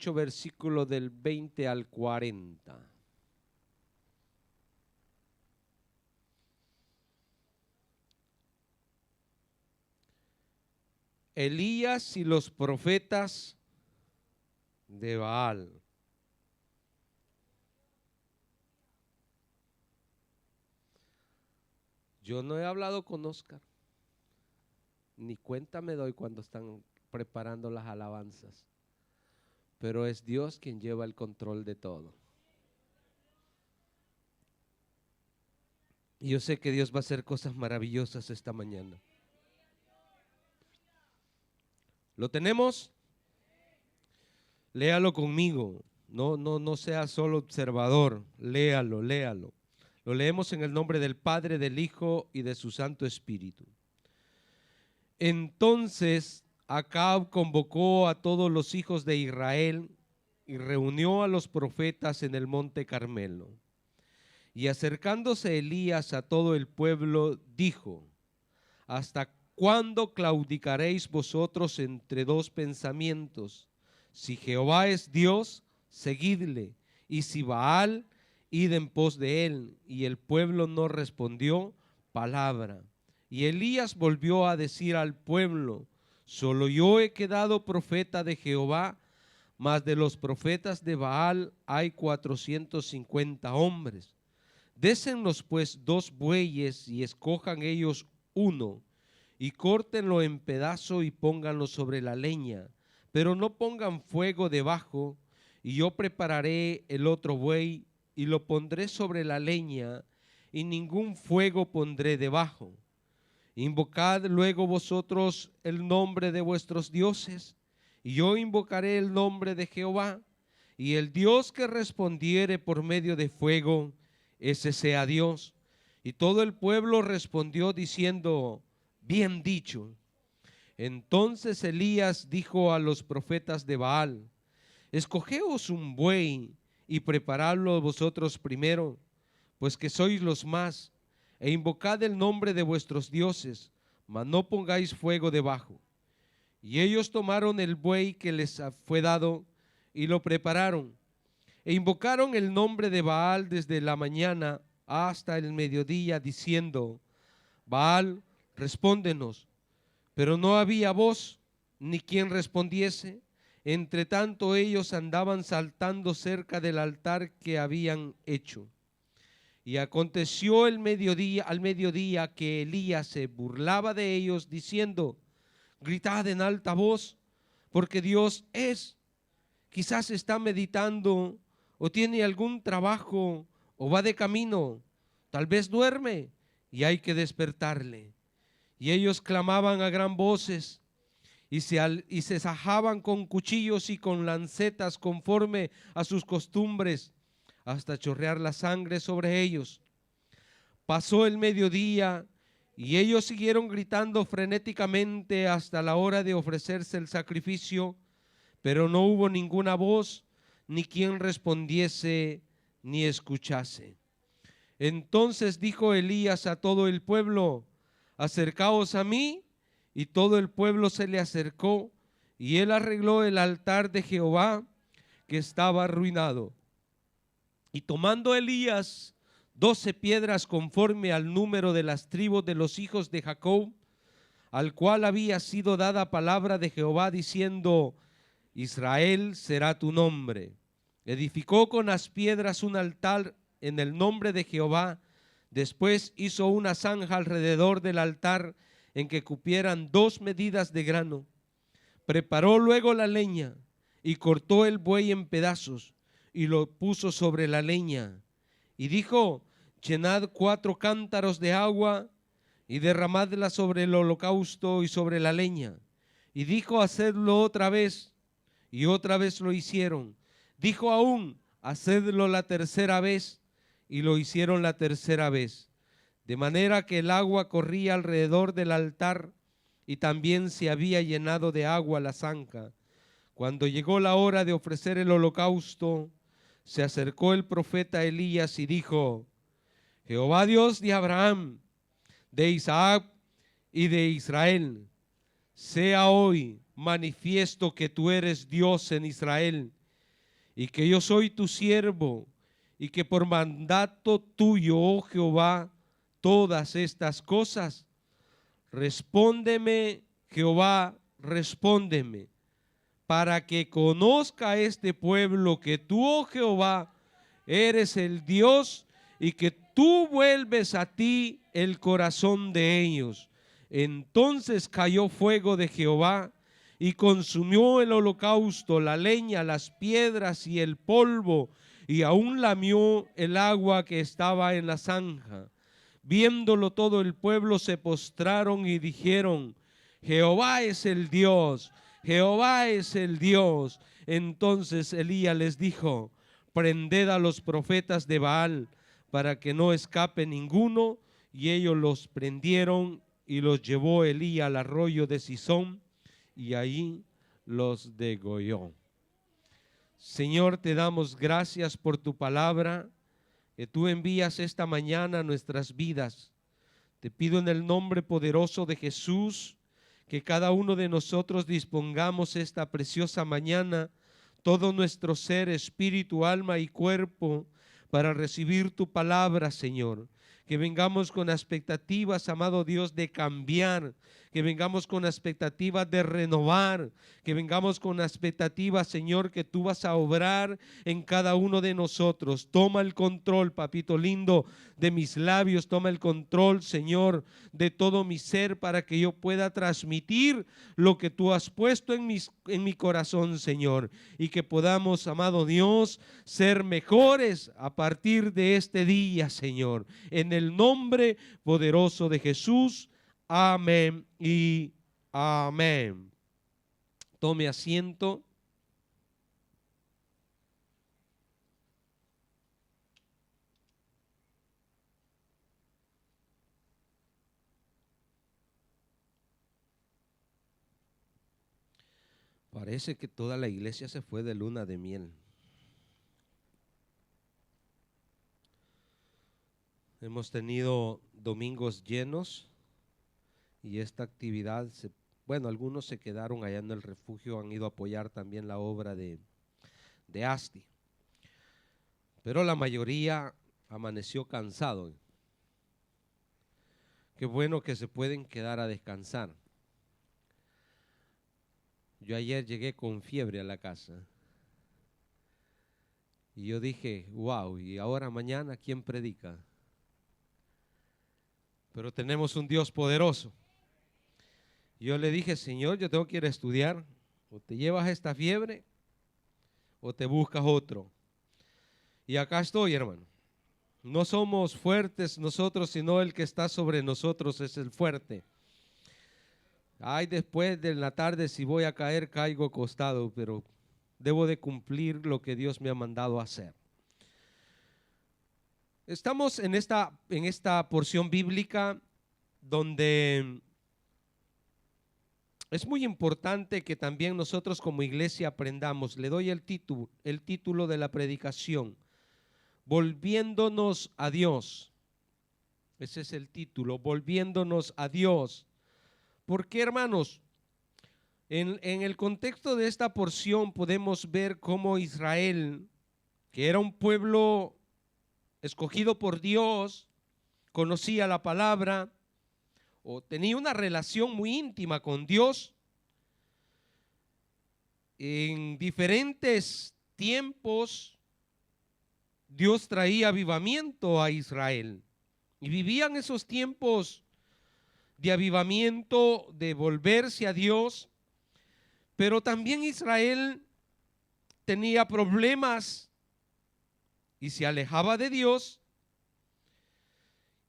18, versículo del 20 al 40. Elías y los profetas de Baal. Yo no he hablado con Oscar, ni cuenta me doy cuando están preparando las alabanzas, pero es Dios quien lleva el control de todo. Y yo sé que Dios va a hacer cosas maravillosas esta mañana. ¿Lo tenemos? Léalo conmigo. No sea solo observador. Léalo, léalo. Lo leemos en el nombre del Padre, del Hijo y de su Santo Espíritu. Entonces Acab convocó a todos los hijos de Israel y reunió a los profetas en el monte Carmelo. Y acercándose Elías a todo el pueblo, dijo: ¿hasta cuándo claudicaréis vosotros entre dos pensamientos? Si Jehová es Dios, seguidle, y si Baal, id en pos de él. Y el pueblo no respondió palabra. Y Elías volvió a decir al pueblo: solo yo he quedado profeta de Jehová, mas de los profetas de Baal hay 450 hombres. Désenlos pues 2 bueyes y escojan ellos uno, y córtenlo en pedazo y pónganlo sobre la leña, pero no pongan fuego debajo, y yo prepararé el otro buey y lo pondré sobre la leña, y ningún fuego pondré debajo. Invocad luego vosotros el nombre de vuestros dioses, y yo invocaré el nombre de Jehová, y el Dios que respondiere por medio de fuego, ese sea Dios. Y todo el pueblo respondió diciendo: bien dicho. Entonces Elías dijo a los profetas de Baal: escogeos un buey y preparadlo vosotros primero, pues que sois los más, e invocad el nombre de vuestros dioses, mas no pongáis fuego debajo. Y ellos tomaron el buey que les fue dado y lo prepararon, e invocaron el nombre de Baal desde la mañana hasta el mediodía, diciendo: Baal, respóndenos. Pero no había voz, ni quien respondiese. Entre tanto ellos andaban saltando cerca del altar que habían hecho. Y aconteció al mediodía que Elías se burlaba de ellos, diciendo: gritad en alta voz, porque Dios es. Quizás está meditando, o tiene algún trabajo, o va de camino, tal vez duerme, y hay que despertarle. Y ellos clamaban a gran voces, y se sajaban con cuchillos y con lancetas conforme a sus costumbres, hasta chorrear la sangre sobre ellos. Pasó el mediodía, y ellos siguieron gritando frenéticamente hasta la hora de ofrecerse el sacrificio, pero no hubo ninguna voz, ni quien respondiese, ni escuchase. Entonces dijo Elías a todo el pueblo: acercaos a mí. Y todo el pueblo se le acercó, y él arregló el altar de Jehová, que estaba arruinado. Y tomando Elías 12 piedras conforme al número de las tribus de los hijos de Jacob, al cual había sido dada palabra de Jehová, diciendo: Israel será tu nombre. Edificó con las piedras un altar en el nombre de Jehová. Después hizo una zanja alrededor del altar en que cupieran 2 medidas de grano. Preparó luego la leña y cortó el buey en pedazos y lo puso sobre la leña. Y dijo: llenad 4 cántaros de agua y derramadla sobre el holocausto y sobre la leña. Y dijo: hacedlo otra vez. Y otra vez lo hicieron. Dijo aún: hacedlo la tercera vez. Y lo hicieron la tercera vez. De manera que el agua corría alrededor del altar, y también se había llenado de agua la zanja. Cuando llegó la hora de ofrecer el holocausto, se acercó el profeta Elías y dijo: Jehová Dios de Abraham, de Isaac y de Israel, sea hoy manifiesto que tú eres Dios en Israel, y que yo soy tu siervo, y que por mandato tuyo, oh Jehová, todas estas cosas. Respóndeme, Jehová, respóndeme, para que conozca este pueblo que tú, oh Jehová, eres el Dios y que tú vuelves a ti el corazón de ellos. Entonces cayó fuego de Jehová y consumió el holocausto, la leña, las piedras y el polvo, y aún lamió el agua que estaba en la zanja. Viéndolo todo el pueblo se postraron y dijeron: Jehová es el Dios, Jehová es el Dios. Entonces Elías les dijo: prended a los profetas de Baal para que no escape ninguno. Y ellos los prendieron y los llevó Elías al arroyo de Cisón y ahí los degolló. Señor, te damos gracias por tu palabra que tú envías esta mañana a nuestras vidas. Te pido en el nombre poderoso de Jesús que cada uno de nosotros dispongamos esta preciosa mañana todo nuestro ser, espíritu, alma y cuerpo para recibir tu palabra, Señor. Que vengamos con expectativas, amado Dios, de cambiar, que vengamos con expectativas de renovar, que vengamos con expectativas, Señor, que tú vas a obrar en cada uno de nosotros. Toma el control, papito lindo, de mis labios, toma el control, Señor, de todo mi ser, para que yo pueda transmitir lo que tú has puesto en mi corazón, Señor, y que podamos, amado Dios, ser mejores a partir de este día, Señor, en el nombre poderoso de Jesús. Amén y amén. Tome asiento. Parece que toda la iglesia se fue de luna de miel. Hemos tenido domingos llenos y esta actividad, bueno, algunos se quedaron allá en el refugio, han ido a apoyar también la obra de ASTI, pero la mayoría amaneció cansado. Qué bueno que se pueden quedar a descansar. Yo ayer llegué con fiebre a la casa y yo dije, wow, y ahora mañana ¿quién predica? Pero tenemos un Dios poderoso. Yo le dije: Señor, yo tengo que ir a estudiar, o te llevas esta fiebre o te buscas otro. Y acá estoy, hermano. No somos fuertes nosotros, sino el que está sobre nosotros es el fuerte. Ay, después de la tarde, si voy a caer, caigo acostado, pero debo de cumplir lo que Dios me ha mandado a hacer. Estamos en esta porción bíblica donde es muy importante que también nosotros como iglesia aprendamos. Le doy el título de la predicación: Volviéndonos a Dios. Ese es el título, volviéndonos a Dios. ¿Por qué, hermanos? En el contexto de esta porción podemos ver cómo Israel, que era un pueblo escogido por Dios, conocía la palabra o tenía una relación muy íntima con Dios. En diferentes tiempos Dios traía avivamiento a Israel y vivían esos tiempos de avivamiento, de volverse a Dios, pero también Israel tenía problemas y se alejaba de Dios.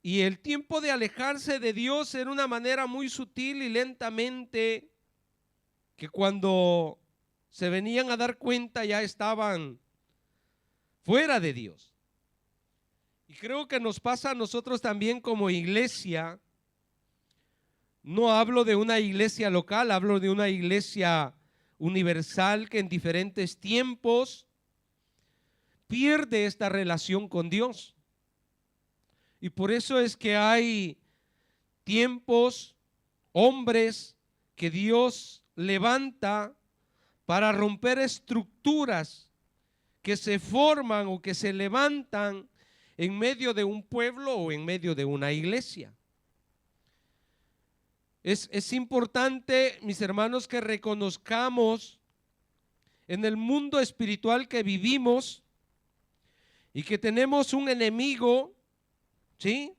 Y el tiempo de alejarse de Dios era una manera muy sutil y lentamente, que cuando se venían a dar cuenta ya estaban fuera de Dios. Y creo que nos pasa a nosotros también como iglesia. No hablo de una iglesia local, hablo de una iglesia universal que en diferentes tiempos pierde esta relación con Dios. Y por eso es que hay tiempos, hombres que Dios levanta para romper estructuras que se forman o que se levantan en medio de un pueblo o en medio de una iglesia. Es importante, mis hermanos, que reconozcamos en el mundo espiritual que vivimos y que tenemos un enemigo, ¿sí?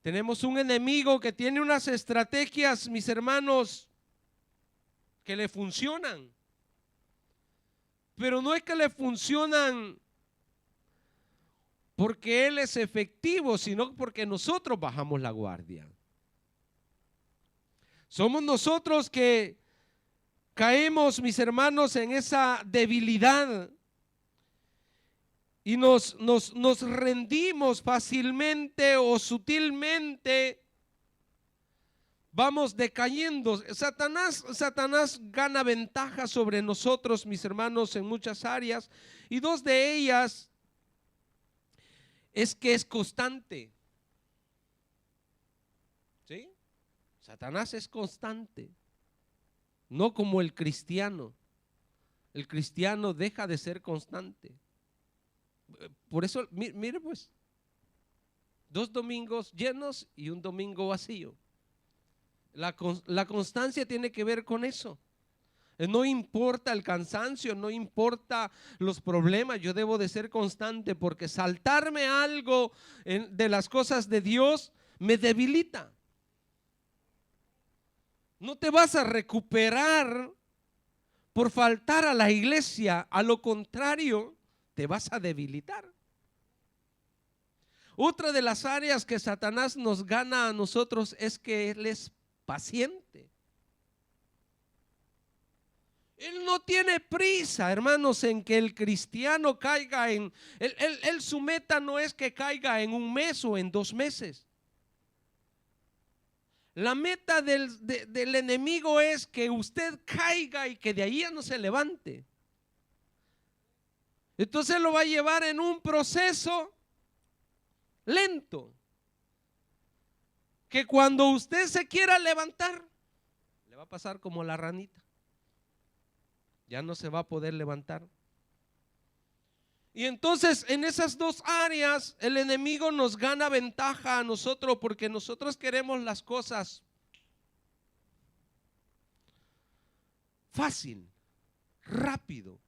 Tenemos un enemigo que tiene unas estrategias, mis hermanos, que le funcionan. Pero no es que le funcionan porque él es efectivo, sino porque nosotros bajamos la guardia. Somos nosotros que caemos, mis hermanos, en esa debilidad y nos rendimos fácilmente o sutilmente. Vamos decayendo. Satanás gana ventaja sobre nosotros, mis hermanos, en muchas áreas, y dos de ellas es que es constante. ¿Sí? Satanás es constante, no como el cristiano. El cristiano deja de ser constante. Por eso, mire pues, 2 domingos llenos y un domingo vacío. La constancia tiene que ver con eso. No importa el cansancio, no importa los problemas, yo debo de ser constante, porque saltarme algo de las cosas de Dios me debilita. No te vas a recuperar por faltar a la iglesia, a lo contrario, te vas a debilitar. Otra de las áreas que Satanás nos gana a nosotros es que él es paciente. Él no tiene prisa, hermanos, en que el cristiano caiga en... Él su meta no es que caiga en 1 mes o en 2 meses. La meta del enemigo es que usted caiga y que de ahí ya no se levante. Entonces lo va a llevar en un proceso lento, que cuando usted se quiera levantar, le va a pasar como la ranita. Ya no se va a poder levantar. Y entonces en esas 2 áreas el enemigo nos gana ventaja a nosotros, porque nosotros queremos las cosas fácil, rápido.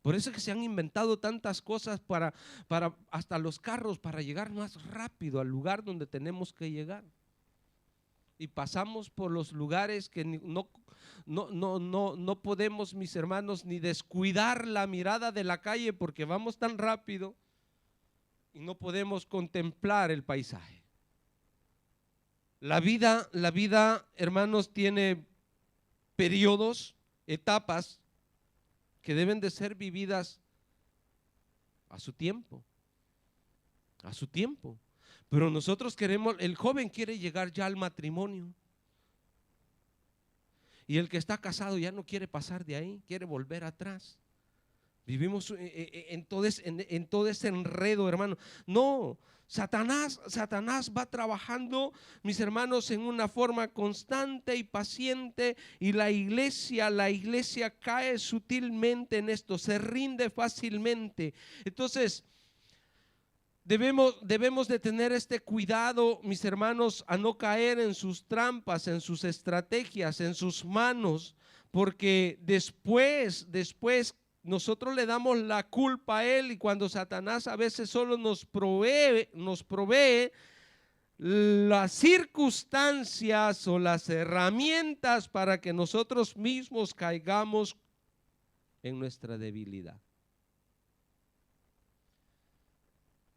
Por eso es que se han inventado tantas cosas para hasta los carros, para llegar más rápido al lugar donde tenemos que llegar. Y pasamos por los lugares que no podemos, mis hermanos, ni descuidar la mirada de la calle, porque vamos tan rápido y no podemos contemplar el paisaje. La vida, hermanos, tiene periodos, etapas que deben de ser vividas a su tiempo, a su tiempo. Pero nosotros queremos, el joven quiere llegar ya al matrimonio, y el que está casado ya no quiere pasar de ahí, quiere volver atrás. Vivimos en todo ese enredo, hermano. No, Satanás va trabajando, mis hermanos, en una forma constante y paciente, y la iglesia cae sutilmente en esto, se rinde fácilmente. Entonces debemos de tener este cuidado, mis hermanos, a no caer en sus trampas, en sus estrategias, en sus manos, porque después nosotros le damos la culpa a él, y cuando Satanás a veces solo nos provee las circunstancias o las herramientas para que nosotros mismos caigamos en nuestra debilidad.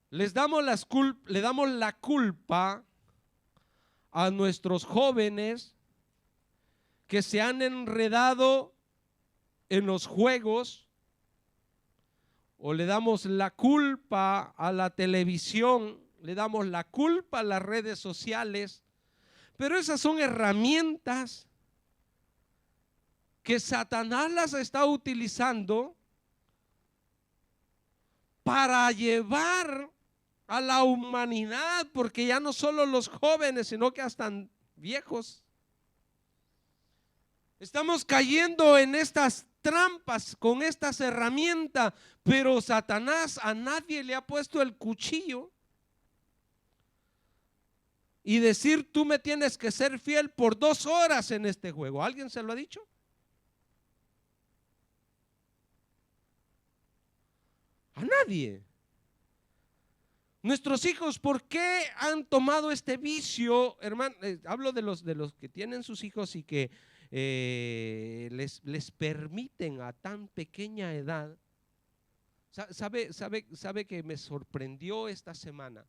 Le damos la culpa a nuestros jóvenes que se han enredado en los juegos, o le damos la culpa a la televisión, le damos la culpa a las redes sociales, pero esas son herramientas que Satanás las está utilizando para llevar a la humanidad, porque ya no solo los jóvenes, sino que hasta viejos estamos cayendo en estas trampas con estas herramientas, pero Satanás a nadie le ha puesto el cuchillo y decir: tú me tienes que ser fiel por 2 horas en este juego. ¿Alguien se lo ha dicho? A nadie. Nuestros hijos, ¿por qué han tomado este vicio, hermano? Hablo de los que tienen sus hijos y que les permiten a tan pequeña edad. ¿Sabe que me sorprendió esta semana?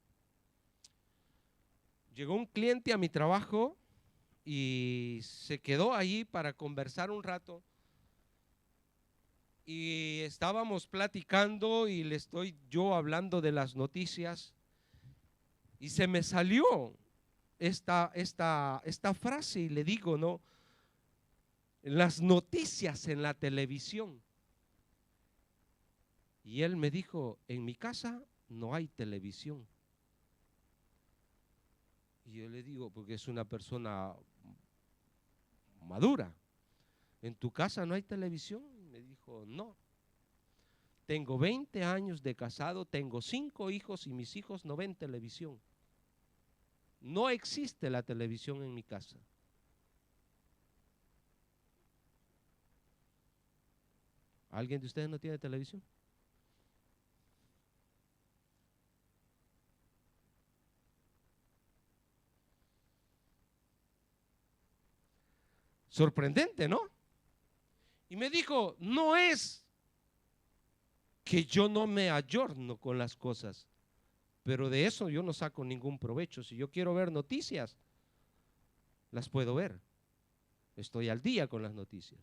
Llegó un cliente a mi trabajo y se quedó ahí para conversar un rato. Y estábamos platicando y le estoy yo hablando de las noticias y se me salió esta frase y le digo, ¿no? Las noticias en la televisión. Y él me dijo: en mi casa no hay televisión. Y yo le digo, porque es una persona madura: ¿en tu casa no hay televisión? Me dijo: no. Tengo 20 años de casado, tengo 5 hijos y mis hijos no ven televisión. No existe la televisión en mi casa. ¿Alguien de ustedes no tiene televisión? Sorprendente, ¿no? Y me dijo: no es que yo no me ayorno con las cosas, pero de eso yo no saco ningún provecho. Si yo quiero ver noticias, las puedo ver. Estoy al día con las noticias.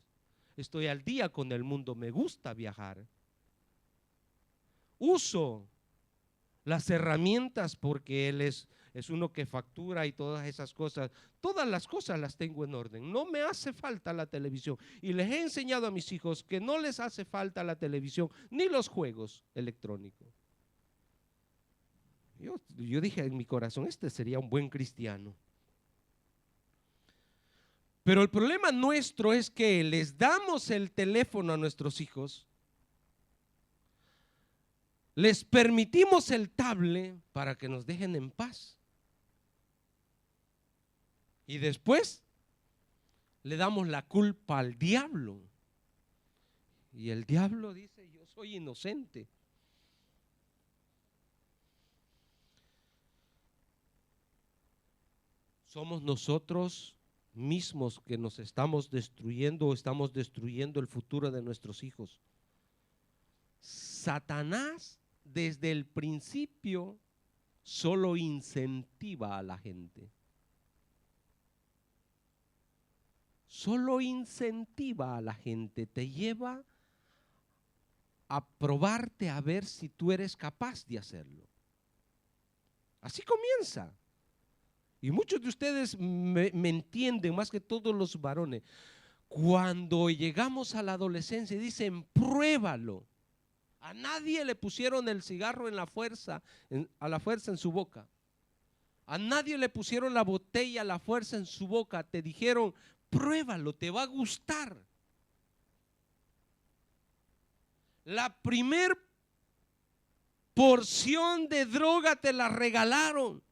Estoy al día con el mundo. Me gusta viajar. Uso las herramientas porque él es uno que factura y todas esas cosas. Todas las cosas las tengo en orden. No me hace falta la televisión. Y les he enseñado a mis hijos que no les hace falta la televisión ni los juegos electrónicos. Yo dije en mi corazón: este sería un buen cristiano. Pero el problema nuestro es que les damos el teléfono a nuestros hijos, les permitimos el tablet para que nos dejen en paz. Y después le damos la culpa al diablo. Y el diablo dice: yo soy inocente. Somos nosotros mismos que nos estamos destruyendo o estamos destruyendo el futuro de nuestros hijos. Satanás desde el principio solo incentiva a la gente. Solo incentiva a la gente, te lleva a probarte a ver si tú eres capaz de hacerlo. Así comienza. Y muchos de ustedes me entienden, más que todos los varones. Cuando llegamos a la adolescencia dicen: pruébalo. A nadie le pusieron el cigarro a la fuerza en su boca. A nadie le pusieron la botella a la fuerza en su boca. Te dijeron: pruébalo, te va a gustar. La primer porción de droga te la regalaron.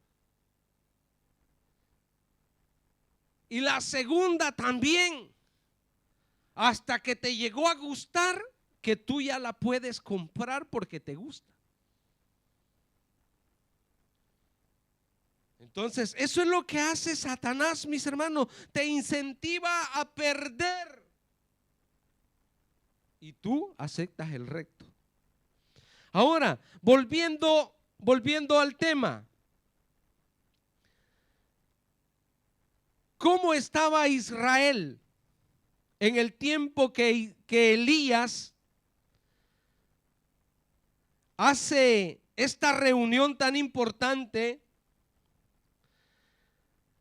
Y la segunda también. Hasta que te llegó a gustar, que tú ya la puedes comprar porque te gusta. Entonces, eso es lo que hace Satanás, mis hermanos. Te incentiva a perder. Y tú aceptas el reto. Ahora, volviendo al tema. ¿Cómo estaba Israel en el tiempo que Elías hace esta reunión tan importante?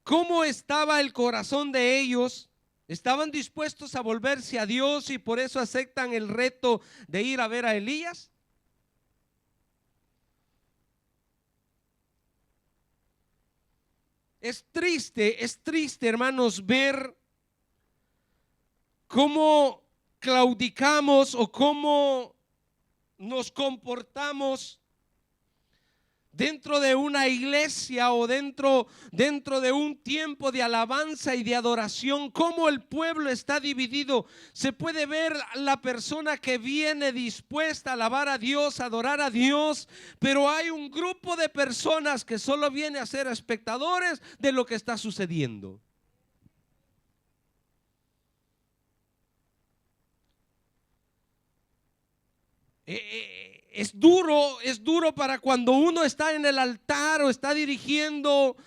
¿Cómo estaba el corazón de ellos? ¿Estaban dispuestos a volverse a Dios y por eso aceptan el reto de ir a ver a Elías? Es triste, hermanos, ver cómo claudicamos o cómo nos comportamos dentro de una iglesia o dentro de un tiempo de alabanza y de adoración, cómo el pueblo está dividido. Se puede ver la persona que viene dispuesta a alabar a Dios, a adorar a Dios, pero hay un grupo de personas que solo viene a ser espectadores de lo que está sucediendo. Es duro para cuando uno está en el altar o está dirigiendo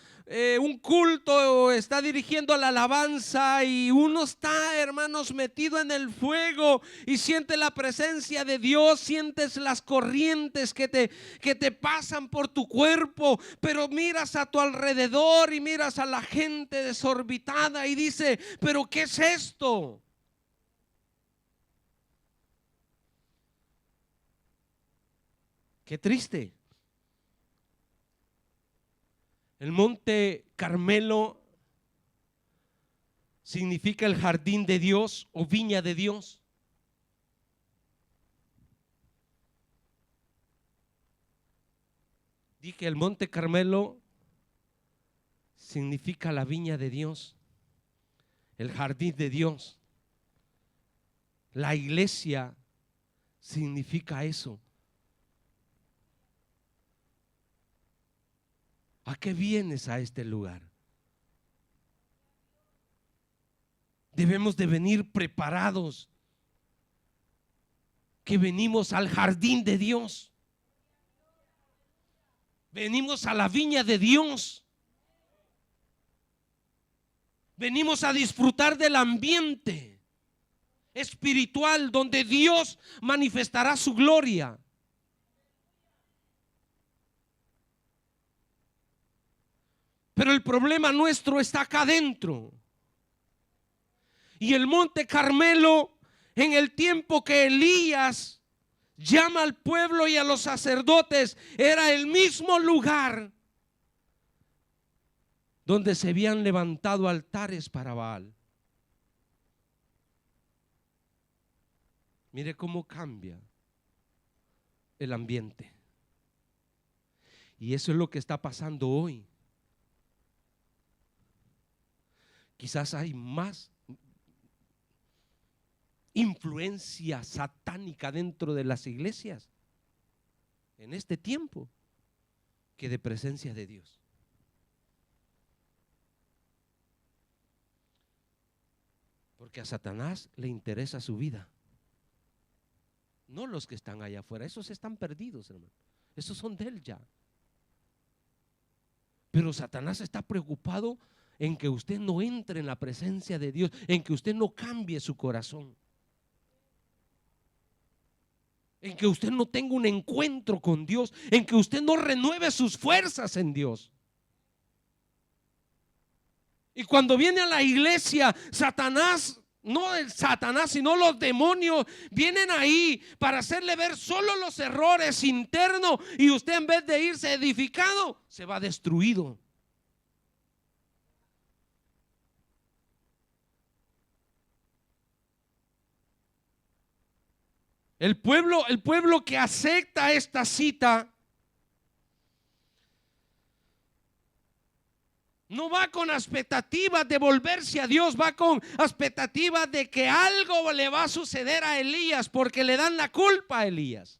un culto o está dirigiendo la alabanza y uno está, hermanos, metido en el fuego y siente la presencia de Dios, sientes las corrientes que te pasan por tu cuerpo, pero miras a tu alrededor y miras a la gente desorbitada y dice, pero ¿qué es esto? Qué triste. El monte Carmelo significa el jardín de Dios o viña de Dios. Dije, el monte Carmelo significa la viña de Dios, el jardín de Dios. La iglesia significa eso. ¿A qué vienes a este lugar? Debemos de venir preparados, que venimos al jardín de Dios. Venimos a la viña de Dios. Venimos a disfrutar del ambiente espiritual donde Dios manifestará su gloria. Pero el problema nuestro está acá adentro. Y el monte Carmelo, en el tiempo que Elías llama al pueblo y a los sacerdotes, era el mismo lugar donde se habían levantado altares para Baal. Mire cómo cambia el ambiente. Y eso es lo que está pasando hoy. Quizás hay más influencia satánica dentro de las iglesias en este tiempo que de presencia de Dios. Porque a Satanás le interesa su vida, no los que están allá afuera. Esos están perdidos, hermano. Esos son de él ya. Pero Satanás está preocupado en que usted no entre en la presencia de Dios, en que usted no cambie su corazón, en que usted no tenga un encuentro con Dios, en que usted no renueve sus fuerzas en Dios. Y cuando viene a la iglesia, Satanás, no el Satanás, sino los demonios vienen ahí para hacerle ver solo los errores internos, y usted, en vez de irse edificado, se va destruido. El pueblo que acepta esta cita no va con expectativas de volverse a Dios, va con expectativas de que algo le va a suceder a Elías, porque le dan la culpa a Elías.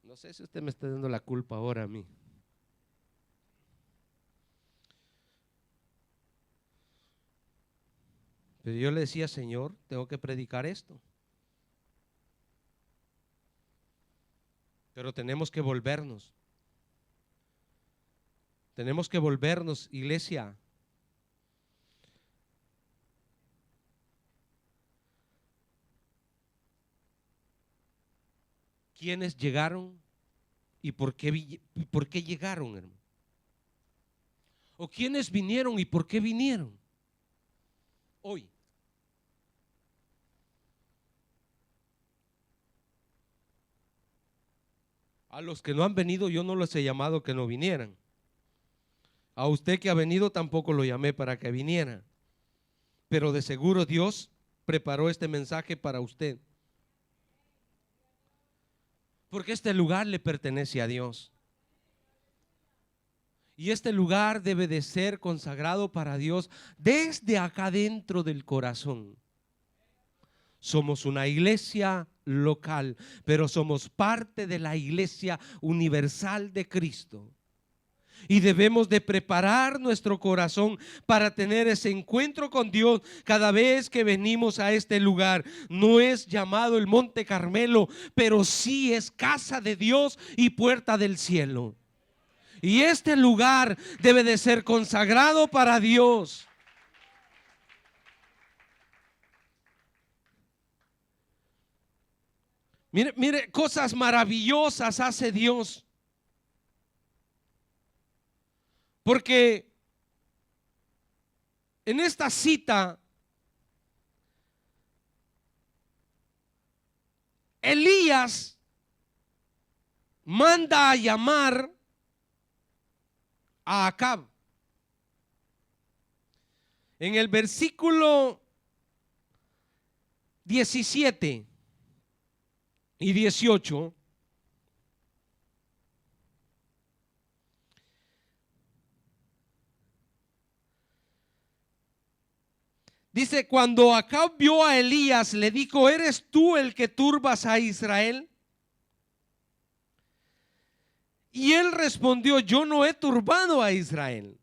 No sé si usted me está dando la culpa ahora a mí. Pero yo le decía, Señor, tengo que predicar esto. Pero tenemos que volvernos. Tenemos que volvernos, iglesia. ¿Quiénes llegaron y por qué llegaron, hermano? ¿O quiénes vinieron y por qué vinieron? Hoy. A los que no han venido yo no los he llamado que no vinieran. A usted que ha venido tampoco lo llamé para que viniera, pero de seguro Dios preparó este mensaje para usted, porque este lugar le pertenece a Dios. Y este lugar debe de ser consagrado para Dios desde acá dentro del corazón. Somos una iglesia local, pero somos parte de la iglesia universal de Cristo. Y debemos de preparar nuestro corazón para tener ese encuentro con Dios cada vez que venimos a este lugar. No es llamado el Monte Carmelo, pero sí es casa de Dios y puerta del cielo. Y este lugar debe de ser consagrado para Dios. Mire, mire, cosas maravillosas hace Dios. Porque en esta cita, Elías manda a llamar a Acab. En el versículo 17 y 18 dice: cuando Acab vio a Elías, le dijo: ¿eres tú el que turbas a Israel? Y él respondió: yo no he turbado a Israel,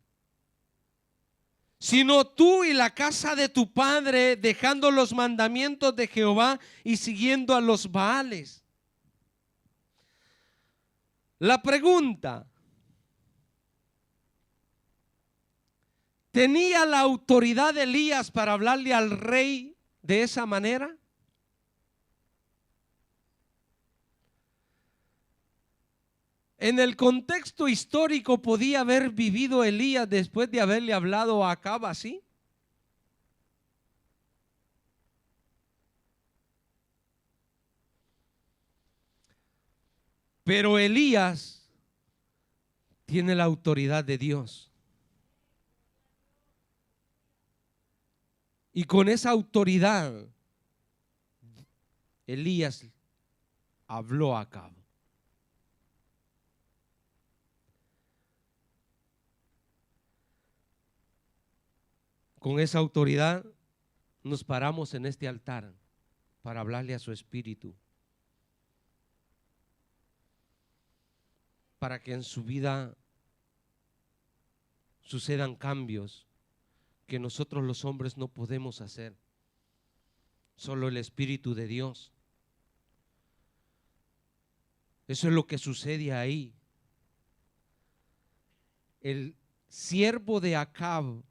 sino tú y la casa de tu padre, dejando los mandamientos de Jehová y siguiendo a los Baales. La pregunta: ¿tenía la autoridad de Elías para hablarle al rey de esa manera? En el contexto histórico, ¿podía haber vivido Elías después de haberle hablado a Acab así? Pero Elías tiene la autoridad de Dios. Y con esa autoridad, Elías habló a Acab. Con esa autoridad nos paramos en este altar para hablarle a su espíritu, para que en su vida sucedan cambios que nosotros los hombres no podemos hacer. Solo el Espíritu de Dios. Eso es lo que sucede ahí. El siervo de Acab,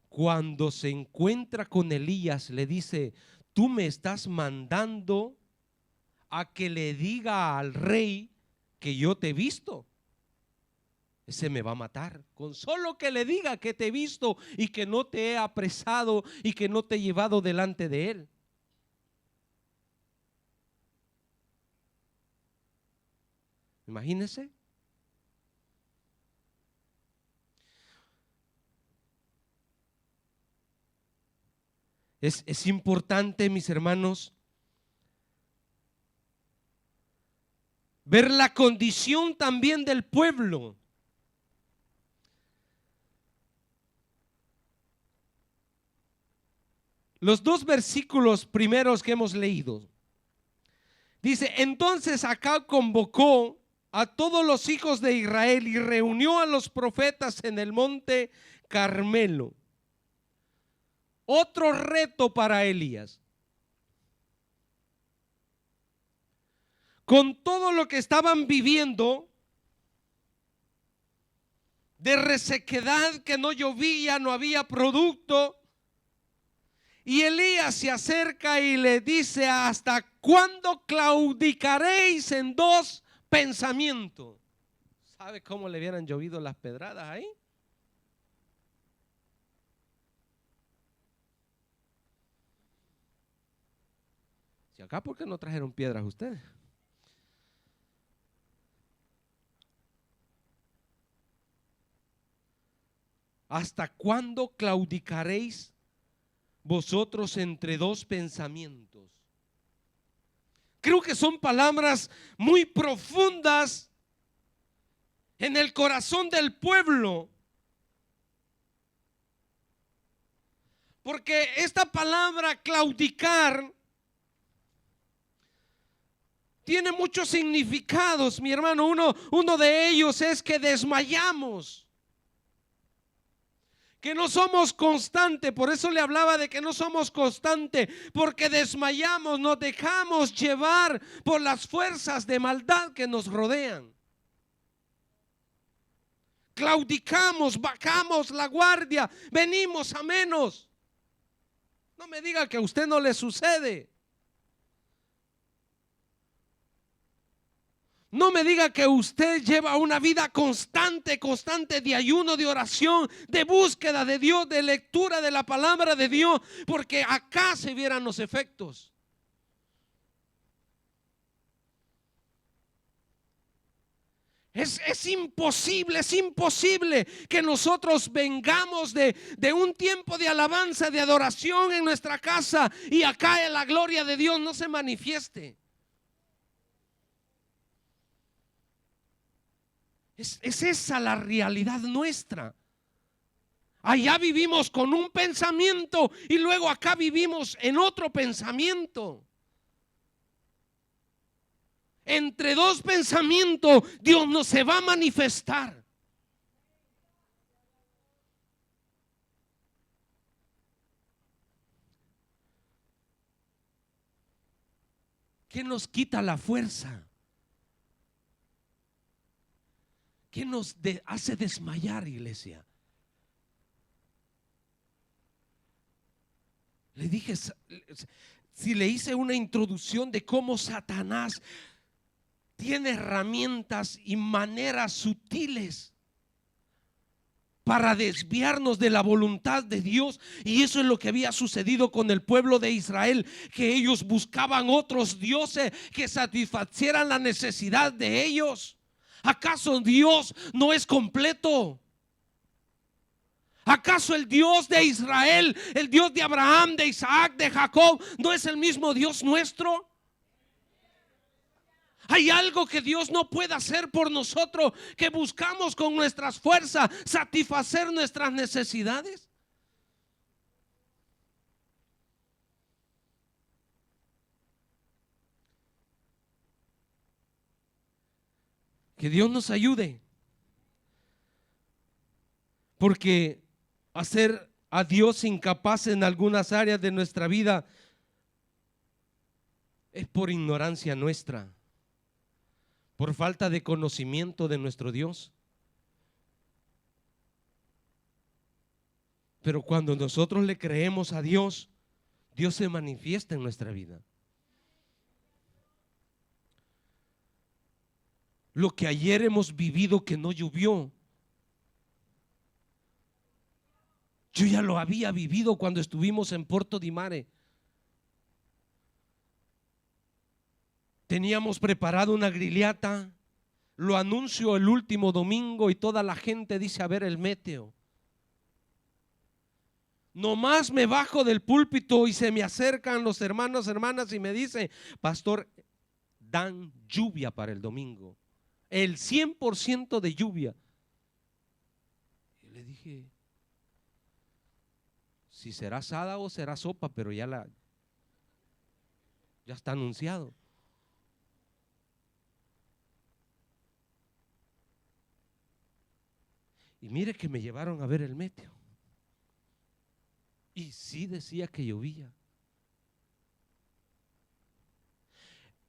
cuando se encuentra con Elías, le dice: tú me estás mandando a que le diga al rey que yo te he visto. Ese me va a matar. Con solo que le diga que te he visto y que no te he apresado y que no te he llevado delante de él. Imagínese. Es importante, mis hermanos, ver la condición también del pueblo. Los dos versículos primeros que hemos leído, dice: entonces Acab convocó a todos los hijos de Israel y reunió a los profetas en el monte Carmelo. Otro reto para Elías. Con todo lo que estaban viviendo, de resequedad, que no llovía, no había producto, y Elías se acerca y le dice: ¿hasta cuándo claudicaréis en dos pensamientos? ¿Sabe cómo le hubieran llovido las pedradas ahí? Si acá, ¿por qué no trajeron piedras ustedes? ¿hasta cuándo claudicaréis vosotros entre dos pensamientos? Creo que son palabras muy profundas en el corazón del pueblo, porque esta palabra claudicar tiene muchos significados, mi hermano. Uno de ellos es que desmayamos, que no somos constantes. Por eso le hablaba de que no somos constantes, porque desmayamos, nos dejamos llevar por las fuerzas de maldad que nos rodean. Claudicamos, bajamos la guardia, venimos a menos. No me diga que a usted no le sucede. No me diga que usted lleva una vida constante de ayuno, de oración, de búsqueda de Dios, de lectura de la palabra de Dios, porque acá se vieran los efectos. Es imposible que nosotros vengamos de un tiempo de alabanza, de adoración en nuestra casa y acá la gloria de Dios no se manifieste. Es esa la realidad nuestra. Allá vivimos con un pensamiento y luego acá vivimos en otro pensamiento. Entre dos pensamientos Dios no se va a manifestar. ¿Qué nos quita la fuerza? ¿Qué nos hace desmayar, iglesia? Le dije, si le hice una introducción de cómo Satanás tiene herramientas y maneras sutiles para desviarnos de la voluntad de Dios, y eso es lo que había sucedido con el pueblo de Israel, que ellos buscaban otros dioses que satisfacieran la necesidad de ellos. ¿Acaso Dios no es completo? ¿Acaso el Dios de Israel, el Dios de Abraham, de Isaac, de Jacob, no es el mismo Dios nuestro? ¿Hay algo que Dios no pueda hacer por nosotros, que buscamos con nuestras fuerzas satisfacer nuestras necesidades? Que Dios nos ayude, porque hacer a Dios incapaz en algunas áreas de nuestra vida es por ignorancia nuestra, por falta de conocimiento de nuestro Dios. Pero cuando nosotros le creemos a Dios, Dios se manifiesta en nuestra vida. Lo que ayer hemos vivido que no llovió, yo ya lo había vivido cuando estuvimos en Porto di Mare. Teníamos preparado una grillata, lo anuncio el último domingo y toda la gente dice a ver el meteo. Nomás me bajo del púlpito y se me acercan los hermanos, hermanas y me dicen: pastor, dan lluvia para el domingo, el 100% de lluvia. Y le dije, si será asada o será sopa, pero ya está anunciado. Y mire que me llevaron a ver el meteo. Y sí decía que llovía.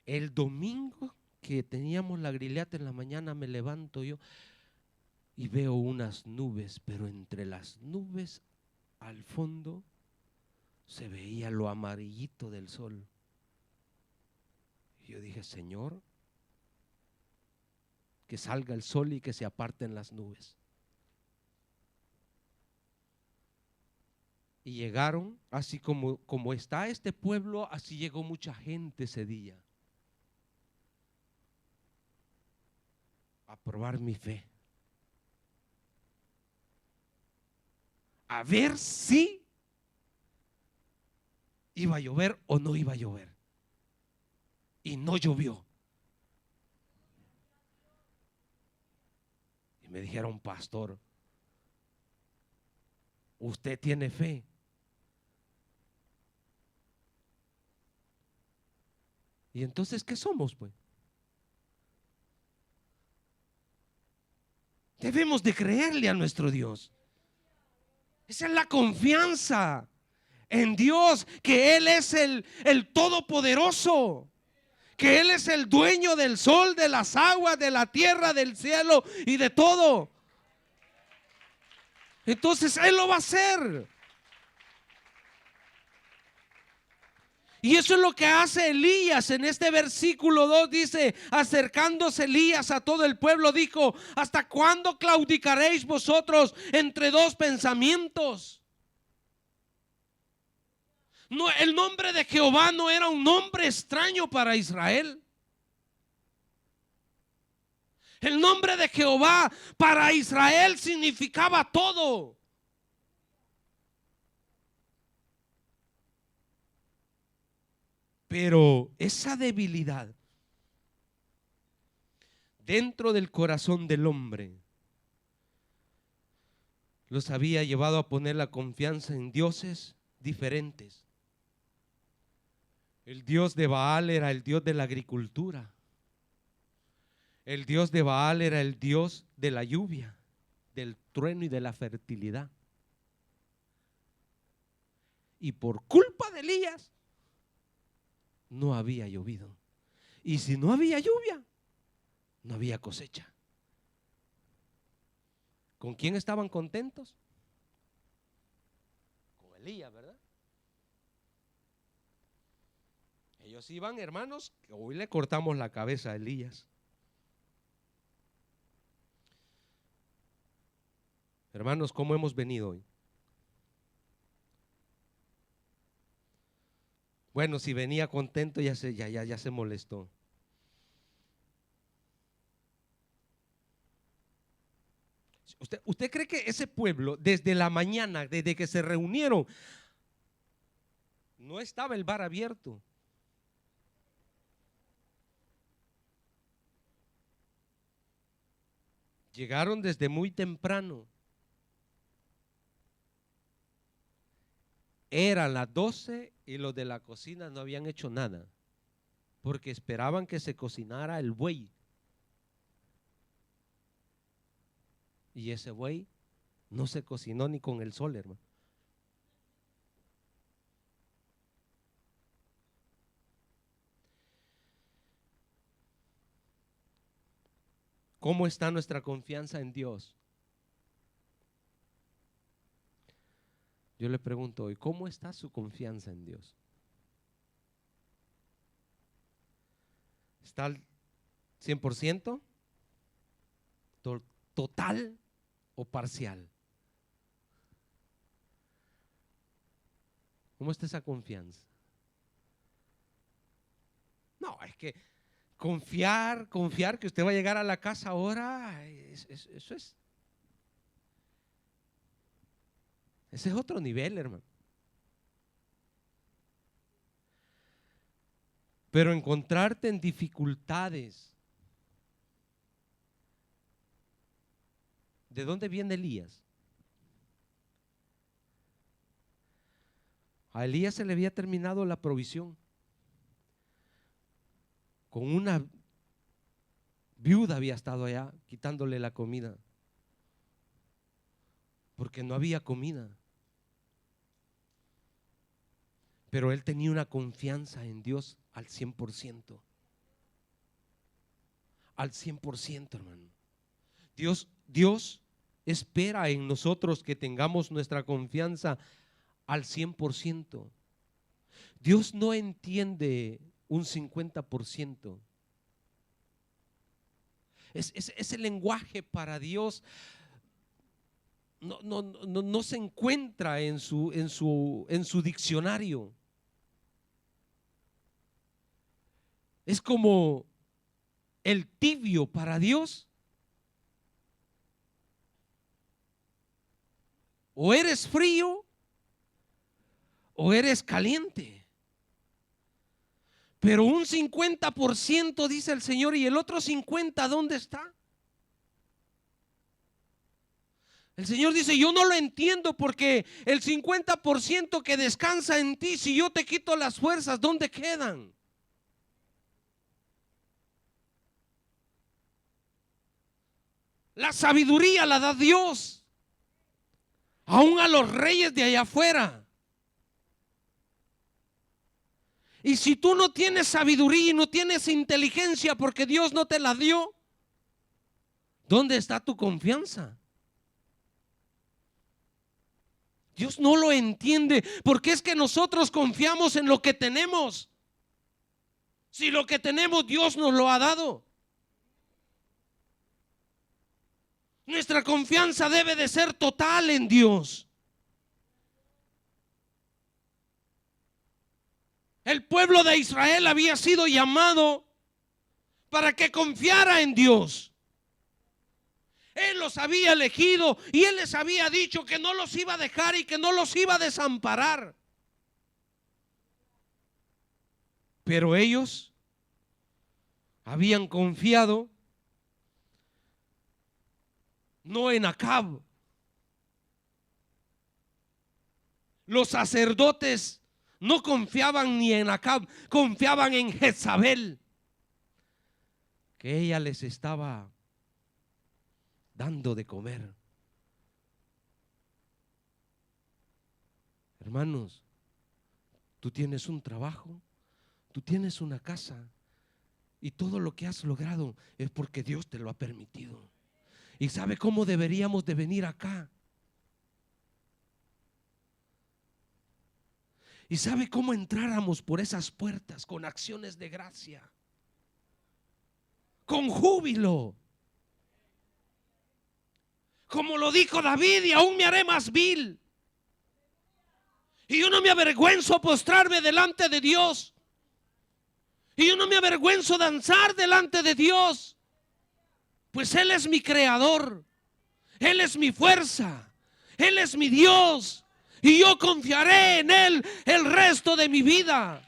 El domingo que teníamos la grillata en la mañana, me levanto yo y veo unas nubes, pero entre las nubes al fondo se veía lo amarillito del sol. Y yo dije, Señor, que salga el sol y que se aparten las nubes. Y llegaron, así como está este pueblo, así llegó mucha gente ese día a probar mi fe. a ver si iba a llover o no iba a llover. Y no llovió. Y me dijeron, pastor, ¿usted tiene fe? Y entonces, ¿qué somos, pues? Debemos de creerle a nuestro Dios. Esa es la confianza en Dios, que Él es el todopoderoso, que Él es el dueño del sol, de las aguas, de la tierra, del cielo y de todo. Entonces Él lo va a hacer. Y eso es lo que hace Elías en este versículo 2. Dice, acercándose Elías a todo el pueblo, dijo, ¿hasta cuándo claudicaréis vosotros entre dos pensamientos? No, el nombre de Jehová no era un nombre extraño para Israel. El nombre de Jehová para Israel significaba todo. Pero esa debilidad dentro del corazón del hombre los había llevado a poner la confianza en dioses diferentes. El dios de Baal era el dios de la agricultura. El dios de Baal era el dios de la lluvia, del trueno y de la fertilidad. Y por culpa de Elías no había llovido. Y si no había lluvia, no había cosecha. ¿Con quién estaban contentos? Con Elías, ¿verdad? Ellos iban, hermanos, que hoy le cortamos la cabeza a Elías. Hermanos, ¿cómo hemos venido hoy? Bueno, si venía contento ya se molestó. ¿Usted cree que ese pueblo desde la mañana, desde que se reunieron, no estaba el bar abierto? Llegaron desde muy temprano. Eran las 12 y los de la cocina no habían hecho nada, porque esperaban que se cocinara el buey. Y ese buey no se cocinó ni con el sol, hermano. ¿Cómo está nuestra confianza en Dios? Yo le pregunto hoy, ¿cómo está su confianza en Dios? ¿Está al 100%? ¿Total o parcial? ¿Cómo está esa confianza? No, es que confiar que usted va a llegar a la casa ahora, eso es. Ese es otro nivel, hermano. Pero encontrarte en dificultades. ¿De dónde viene Elías? A Elías se le había terminado la provisión. Con una viuda había estado allá quitándole la comida, porque no había comida. Pero él tenía una confianza en Dios al 100%. Al 100%, hermano. Dios espera en nosotros que tengamos nuestra confianza al 100%. Dios no entiende un 50%. Ese lenguaje para Dios no se encuentra en su diccionario. Es como el tibio para Dios. O eres frío o eres caliente. Pero un 50% dice el Señor, y el otro 50%, ¿dónde está? El Señor dice, yo no lo entiendo, porque el 50% que descansa en ti, si yo te quito las fuerzas, ¿dónde quedan? La sabiduría la da Dios, aún a los reyes de allá afuera. Y si tú no tienes sabiduría y no tienes inteligencia porque Dios no te la dio, ¿dónde está tu confianza? Dios no lo entiende, porque es que nosotros confiamos en lo que tenemos. Si lo que tenemos Dios nos lo ha dado. Nuestra confianza debe de ser total en Dios. El pueblo de Israel había sido llamado para que confiara en Dios. Él los había elegido y Él les había dicho que no los iba a dejar y que no los iba a desamparar. Pero ellos habían confiado no en Acab. Los sacerdotes no confiaban ni en Acab, confiaban en Jezabel, que ella les estaba dando de comer. Hermanos, tú tienes un trabajo, tú tienes una casa, y todo lo que has logrado es porque Dios te lo ha permitido. ¿Y sabe cómo deberíamos de venir acá? ¿Y sabe cómo entráramos por esas puertas? Con acciones de gracia, con júbilo, como lo dijo David: y aún me haré más vil, y yo no me avergüenzo postrarme delante de Dios, y yo no me avergüenzo danzar delante de Dios, pues Él es mi creador, Él es mi fuerza, Él es mi Dios, y yo confiaré en Él el resto de mi vida.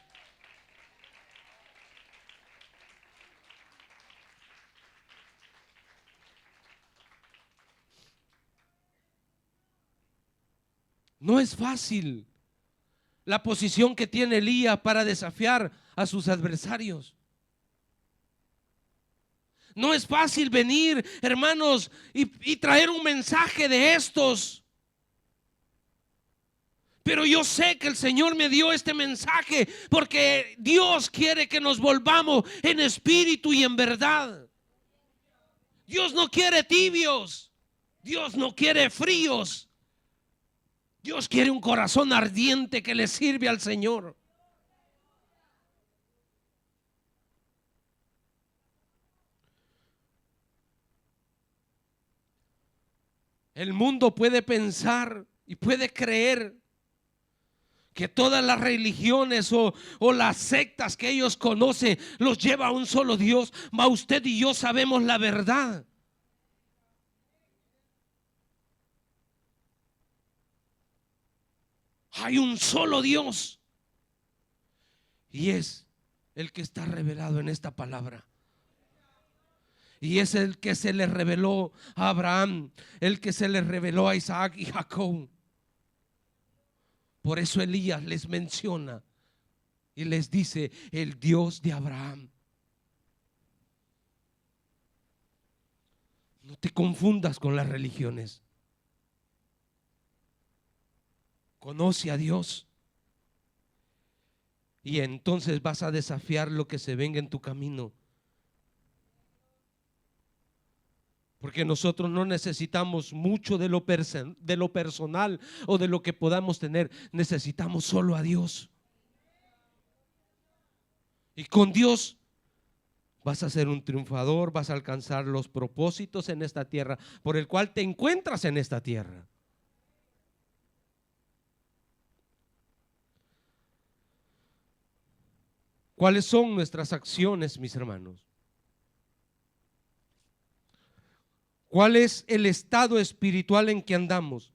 No es fácil la posición que tiene Elías para desafiar a sus adversarios. No es fácil venir, hermanos, y traer un mensaje de estos. Pero yo sé que el Señor me dio este mensaje porque Dios quiere que nos volvamos en espíritu y en verdad. Dios no quiere tibios, Dios no quiere fríos. Dios quiere un corazón ardiente que le sirve al Señor. El mundo puede pensar y puede creer que todas las religiones o las sectas que ellos conocen los lleva a un solo Dios. Ma, usted y yo sabemos la verdad. Hay un solo Dios, y es el que está revelado en esta palabra. Y es el que se le reveló a Abraham, el que se le reveló a Isaac y Jacob. Por eso Elías les menciona y les dice: el Dios de Abraham. No te confundas con las religiones. Conoce a Dios, y entonces vas a desafiar lo que se venga en tu camino. Porque nosotros no necesitamos mucho de lo personal o de lo que podamos tener. Necesitamos solo a Dios. Y con Dios vas a ser un triunfador, vas a alcanzar los propósitos en esta tierra por el cual te encuentras en esta tierra. ¿Cuáles son nuestras acciones, mis hermanos? ¿Cuál es el estado espiritual en que andamos?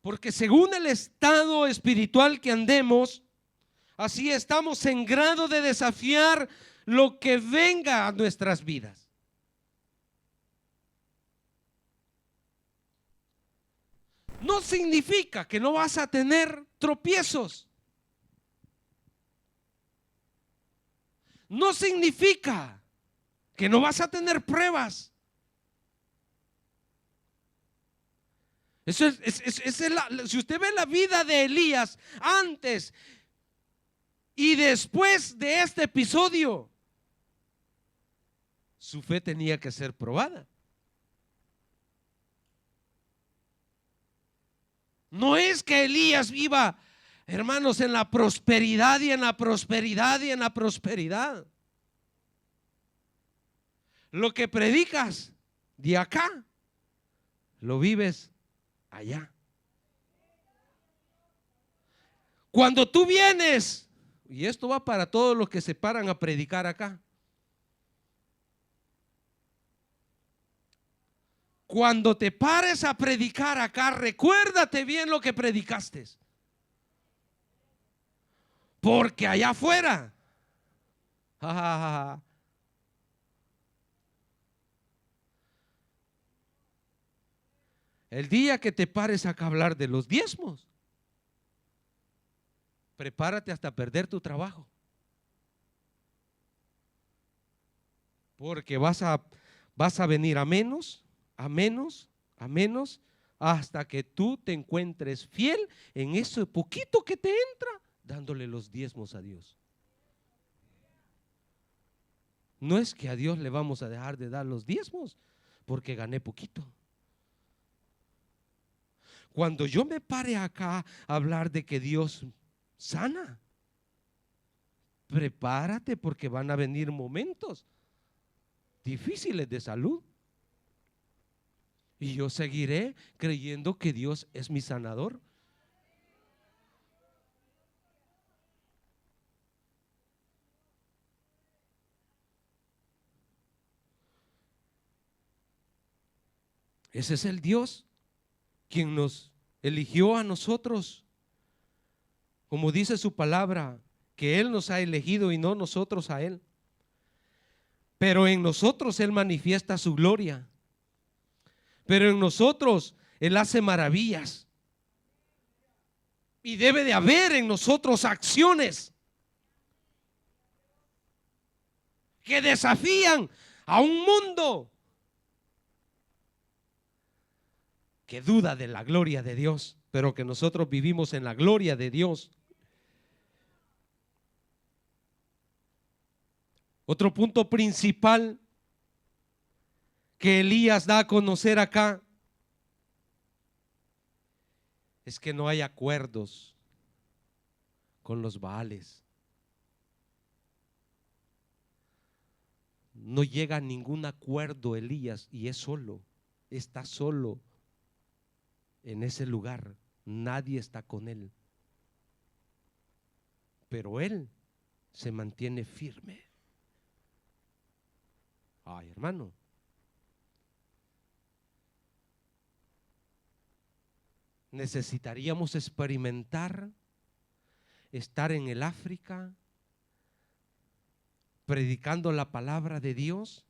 Porque según el estado espiritual que andemos, así estamos en grado de desafiar lo que venga a nuestras vidas. No significa que no vas a tener tropiezos. No significa que no vas a tener pruebas. Si usted ve la vida de Elías antes y después de este episodio, su fe tenía que ser probada. No es que Elías viva, hermanos, en la prosperidad y en la prosperidad y en la prosperidad. Lo que predicas de acá, lo vives allá. Cuando tú vienes, y esto va para todos los que se paran a predicar acá, cuando te pares a predicar acá, recuérdate bien lo que predicaste, porque allá afuera, el día que te pares acá a hablar de los diezmos, prepárate hasta perder tu trabajo, porque vas a venir a menos, a menos, a menos, hasta que tú te encuentres fiel en eso poquito que te entra, dándole los diezmos a Dios. No es que a Dios le vamos a dejar de dar los diezmos porque gané poquito. Cuando yo me pare acá a hablar de que Dios sana, prepárate porque van a venir momentos difíciles de salud. Y yo seguiré creyendo que Dios es mi sanador. Ese es el Dios quien nos eligió a nosotros. Como dice su palabra, que Él nos ha elegido y no nosotros a Él. Pero en nosotros Él manifiesta su gloria. Pero en nosotros Él hace maravillas. Y debe de haber en nosotros acciones que desafían a un mundo que duda de la gloria de Dios, pero que nosotros vivimos en la gloria de Dios. Otro punto principal que Elías da a conocer acá es que no hay acuerdos con los Baales. No llega a ningún acuerdo Elías y es solo, está solo en ese lugar. Nadie está con él. Pero él se mantiene firme. Ay, hermano. Necesitaríamos experimentar estar en el África predicando la palabra de Dios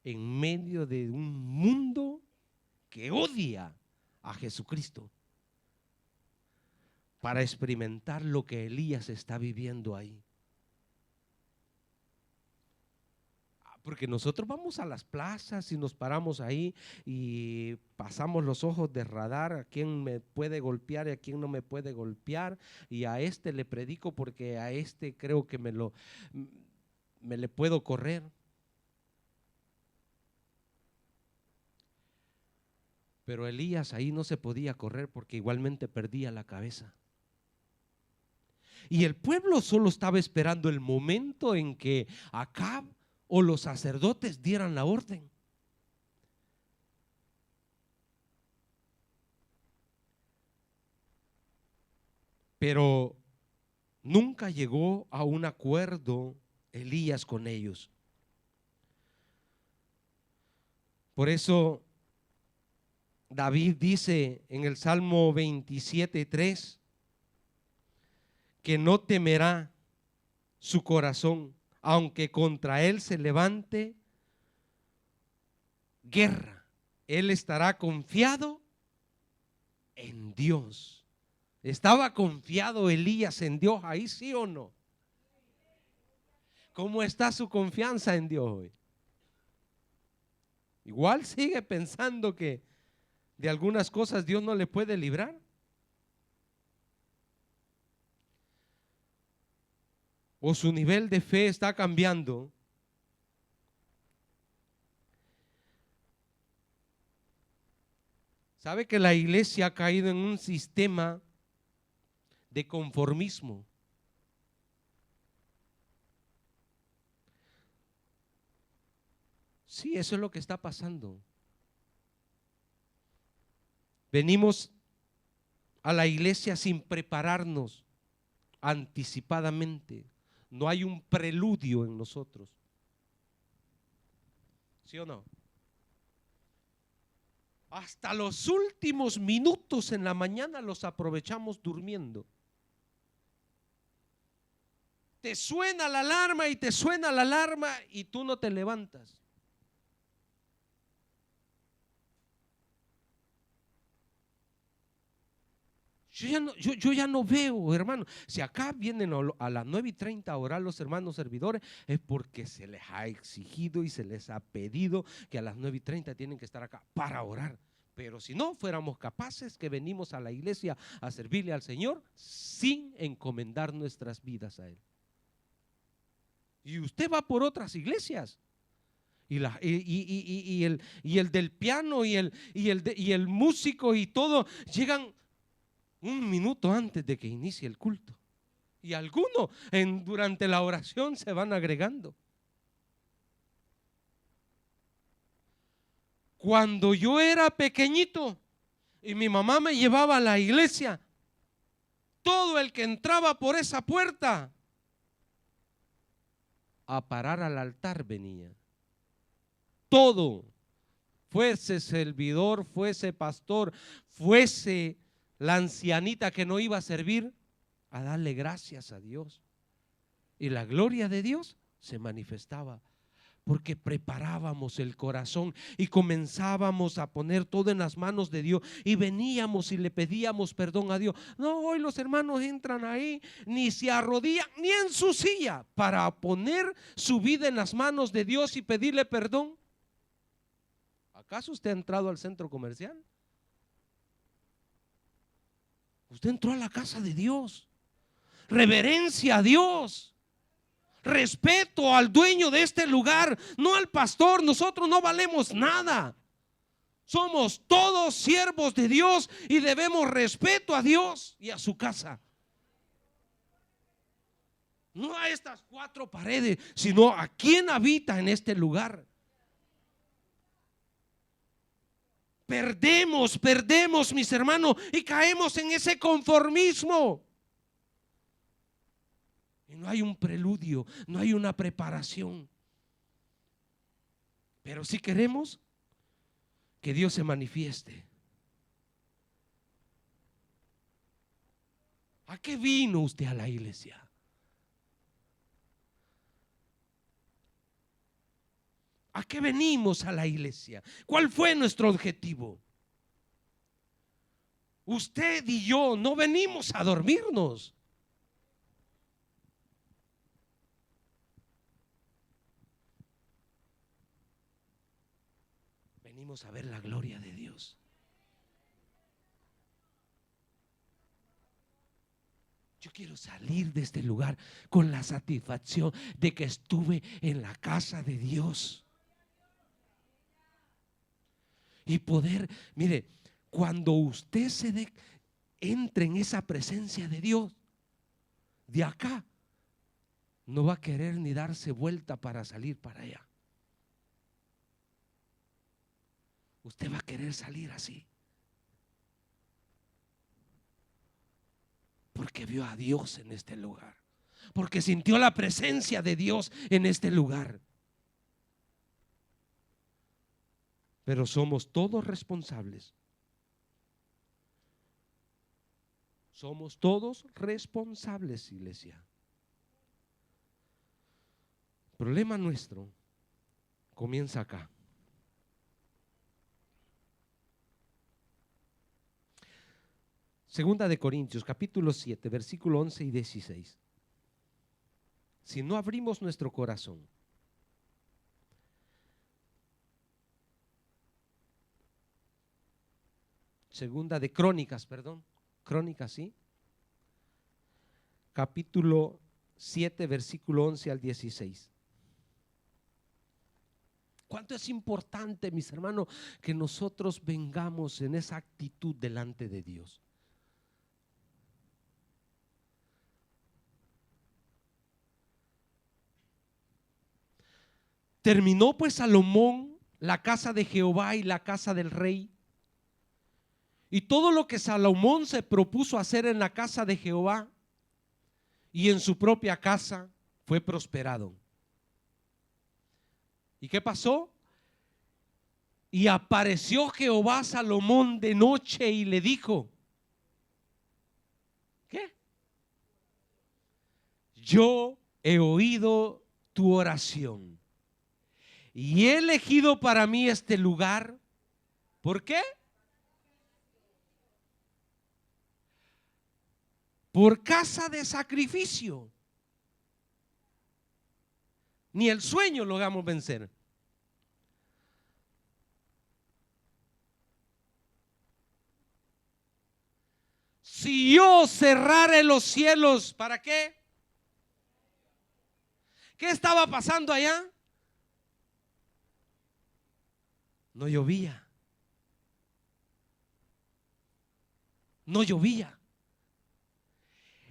en medio de un mundo que odia a Jesucristo, para experimentar lo que Elías está viviendo ahí. Porque nosotros vamos a las plazas y nos paramos ahí y pasamos los ojos de radar a quién me puede golpear y a quién no me puede golpear, y a este le predico porque a este creo que me le puedo correr. Pero Elías ahí no se podía correr porque igualmente perdía la cabeza. Y el pueblo solo estaba esperando el momento en que Acab o los sacerdotes dieran la orden. Pero nunca llegó a un acuerdo Elías con ellos. Por eso David dice en el Salmo 27:3 que no temerá su corazón, aunque contra él se levante guerra. Él estará confiado en Dios. ¿Estaba confiado Elías en Dios ahí, sí o no? ¿Cómo está su confianza en Dios hoy? Igual sigue pensando que de algunas cosas Dios no le puede librar. O su nivel de fe está cambiando. ¿Sabe que la iglesia ha caído en un sistema de conformismo? Sí, eso es lo que está pasando. Venimos a la iglesia sin prepararnos anticipadamente. No hay un preludio en nosotros. ¿Sí o no? Hasta los últimos minutos en la mañana los aprovechamos durmiendo. Te suena la alarma y te suena la alarma y tú no te levantas. Yo ya no veo, hermano. Si acá vienen a las 9:30 a orar los hermanos servidores, es porque se les ha exigido y se les ha pedido que a las 9:30 tienen que estar acá para orar. Pero si no fuéramos capaces, que venimos a la iglesia a servirle al Señor sin encomendar nuestras vidas a Él. Y usted va por otras iglesias. Y el del piano y el músico y todo llegan un minuto antes de que inicie el culto. Y algunos durante la oración se van agregando. Cuando yo era pequeñito y mi mamá me llevaba a la iglesia, todo el que entraba por esa puerta a parar al altar venía. Todo, fuese servidor, fuese pastor, fuese la ancianita que no iba a servir, a darle gracias a Dios. Y la gloria de Dios se manifestaba porque preparábamos el corazón y comenzábamos a poner todo en las manos de Dios y veníamos y le pedíamos perdón a Dios. No, hoy los hermanos entran ahí, ni se arrodillan ni en su silla para poner su vida en las manos de Dios y pedirle perdón. ¿Acaso usted ha entrado al centro comercial? Usted entró a la casa de Dios. Reverencia a Dios. Respeto al dueño de este lugar, no al pastor. Nosotros no valemos nada. Somos todos siervos de Dios y debemos respeto a Dios y a su casa. No a estas cuatro paredes, sino a quien habita en este lugar. Perdemos, mis hermanos, y caemos en ese conformismo. Y no hay un preludio, no hay una preparación. Pero si queremos que Dios se manifieste. ¿A qué vino usted a la iglesia? ¿A qué venimos a la iglesia? ¿Cuál fue nuestro objetivo? Usted y yo no venimos a dormirnos. Venimos a ver la gloria de Dios. Yo quiero salir de este lugar con la satisfacción de que estuve en la casa de Dios. Y poder, mire, cuando usted entre en esa presencia de Dios, de acá, no va a querer ni darse vuelta para salir para allá. Usted va a querer salir así. Porque vio a Dios en este lugar. Porque sintió la presencia de Dios en este lugar. Pero somos todos responsables Somos todos responsables, iglesia. El problema nuestro comienza acá. Segunda de Corintios, capítulo 7, versículo 11 y 16. Si no abrimos nuestro corazón, Segunda de Crónicas, perdón, Crónicas, sí. Capítulo 7, versículo 11 al 16. ¿Cuánto es importante, mis hermanos, que nosotros vengamos en esa actitud delante de Dios? Terminó pues Salomón la casa de Jehová y la casa del rey. Y todo lo que Salomón se propuso hacer en la casa de Jehová y en su propia casa fue prosperado. ¿Y qué pasó? Y apareció Jehová a Salomón de noche y le dijo: ¿qué? Yo he oído tu oración y he elegido para mí este lugar. ¿Por qué? Por casa de sacrificio. Ni el sueño logramos vencer. Si yo cerrare los cielos, ¿para qué? ¿Qué estaba pasando allá? No llovía. No llovía.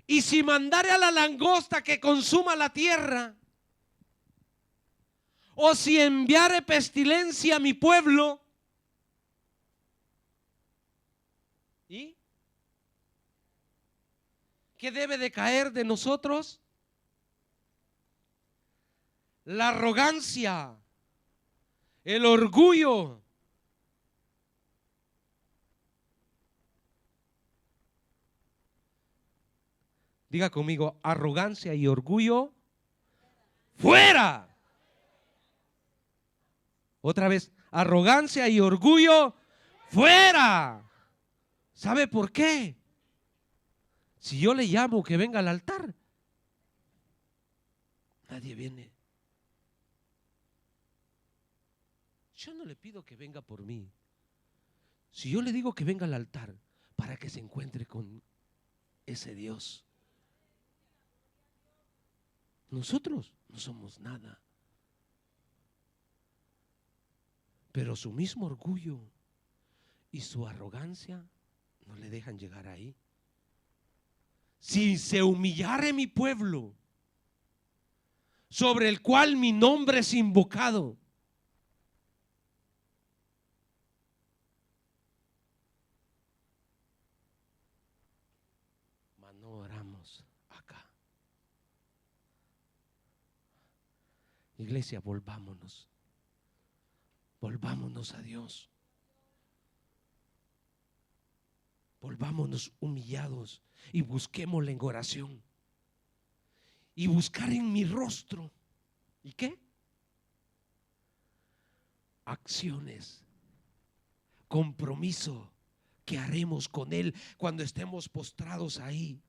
Y si mandare a la langosta que consuma la tierra, o si enviare pestilencia a mi pueblo, ¿y qué debe de caer de nosotros? La arrogancia, el orgullo. Diga conmigo: arrogancia y orgullo, fuera. Otra vez: arrogancia y orgullo, fuera. ¿Sabe por qué? Si yo le llamo que venga al altar, nadie viene. Yo no le pido que venga por mí. Si yo le digo que venga al altar para que se encuentre con ese Dios, nosotros no somos nada. Pero su mismo orgullo y su arrogancia no le dejan llegar ahí. Si se humillare mi pueblo, sobre el cual mi nombre es invocado, mas no oramos acá. Iglesia, volvámonos. Volvámonos a Dios. Volvámonos humillados y busquémosle en oración. Y buscar en mi rostro. ¿Y qué? Acciones, compromiso que haremos con Él cuando estemos postrados ahí.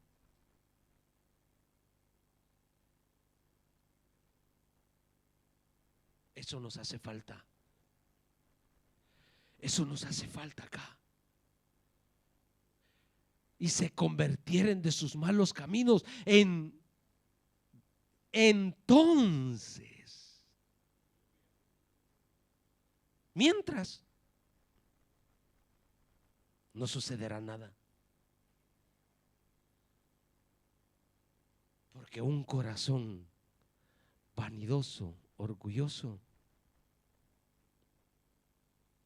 Eso nos hace falta. Eso nos hace falta acá. Y se convirtieren de sus malos caminos. Entonces, mientras, no sucederá nada. Porque un corazón vanidoso, orgulloso,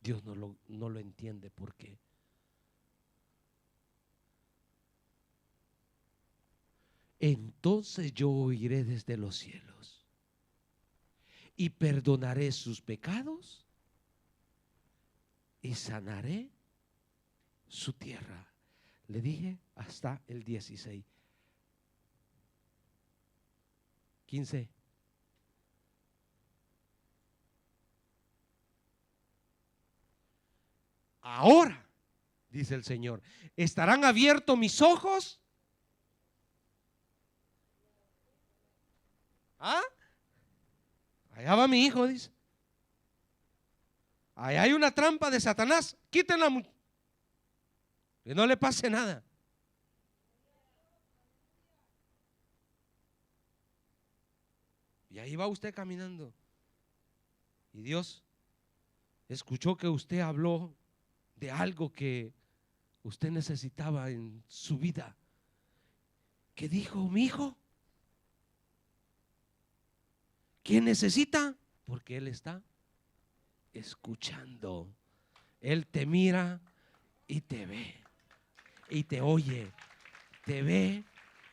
Dios no lo entiende. ¿Por qué? Entonces yo oiré desde los cielos y perdonaré sus pecados y sanaré su tierra. Le dije hasta el 16. 15. Ahora, dice el Señor, ¿estarán abiertos mis ojos? ¿Ah? Allá va mi hijo, dice. Allá hay una trampa de Satanás. Quítenla, que no le pase nada. Y ahí va usted caminando. Y Dios escuchó que usted habló de algo que usted necesitaba en su vida. ¿Qué dijo mi hijo? ¿Quién necesita? Porque Él está escuchando. Él te mira y te ve y te oye. Te ve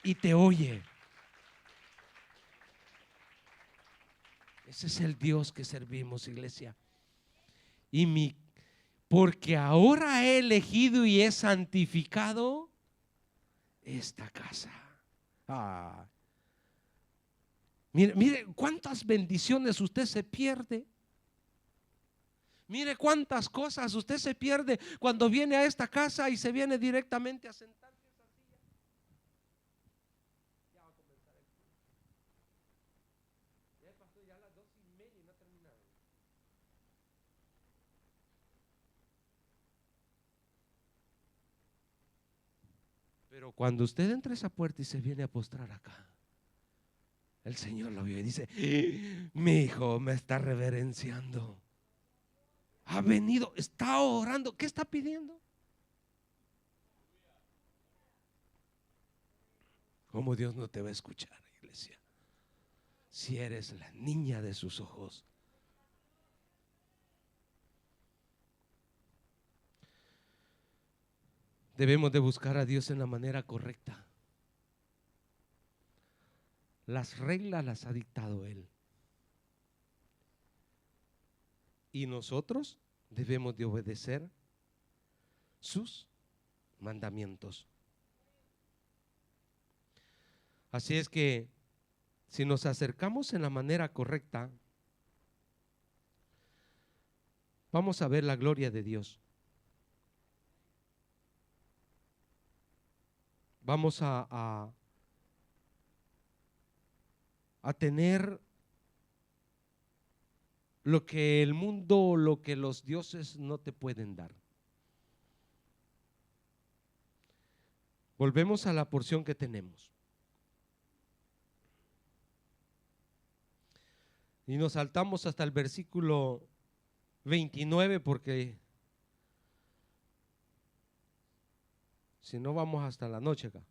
y te oye. Ese es el Dios que servimos, iglesia. Porque ahora he elegido y he santificado esta casa. Mire cuántas bendiciones usted se pierde. Mire cuántas cosas usted se pierde cuando viene a esta casa y se viene directamente a sentarse en esa silla. Ya va a comenzar el culto. Ya pasó ya las 2:30 y no ha terminado. Pero cuando usted entra a esa puerta y se viene a postrar acá, el Señor lo vio y dice: mi hijo me está reverenciando. Ha venido, está orando. ¿Qué está pidiendo? ¿Cómo Dios no te va a escuchar, iglesia? Si eres la niña de sus ojos. Debemos de buscar a Dios en la manera correcta. Las reglas las ha dictado Él. Y nosotros debemos de obedecer sus mandamientos. Así es que si nos acercamos en la manera correcta, vamos a ver la gloria de Dios. Vamos a tener lo que el mundo, lo que los dioses no te pueden dar. Volvemos a la porción que tenemos. Y nos saltamos hasta el versículo 29 porque si no vamos hasta la noche acá.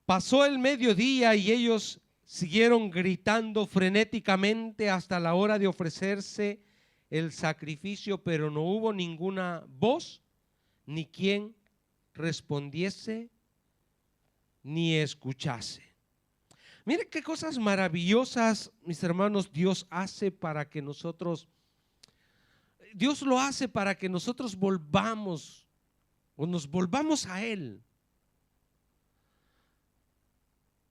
Pasó el mediodía y ellos siguieron gritando frenéticamente hasta la hora de ofrecerse el sacrificio, pero no hubo ninguna voz, ni quien respondiese, ni escuchase. Mire qué cosas maravillosas, mis hermanos, Dios hace para que nosotros, Dios lo hace para que nosotros volvamos o nos volvamos a Él.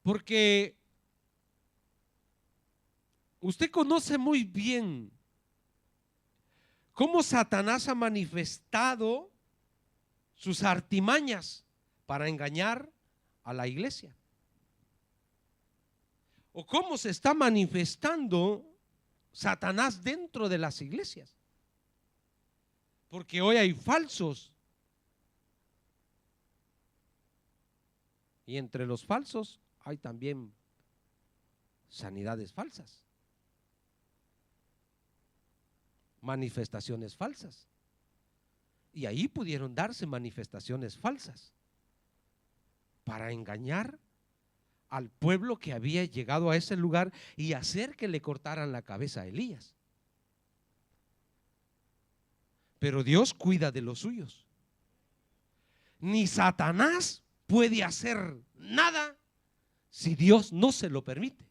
Porque usted conoce muy bien cómo Satanás ha manifestado sus artimañas para engañar a la iglesia. O cómo se está manifestando Satanás dentro de las iglesias. Porque hoy hay falsos. Y entre los falsos hay también sanidades falsas, manifestaciones falsas. Y ahí pudieron darse manifestaciones falsas para engañar al pueblo que había llegado a ese lugar y hacer que le cortaran la cabeza a Elías. Pero Dios cuida de los suyos. Ni Satanás puede hacer nada si Dios no se lo permite.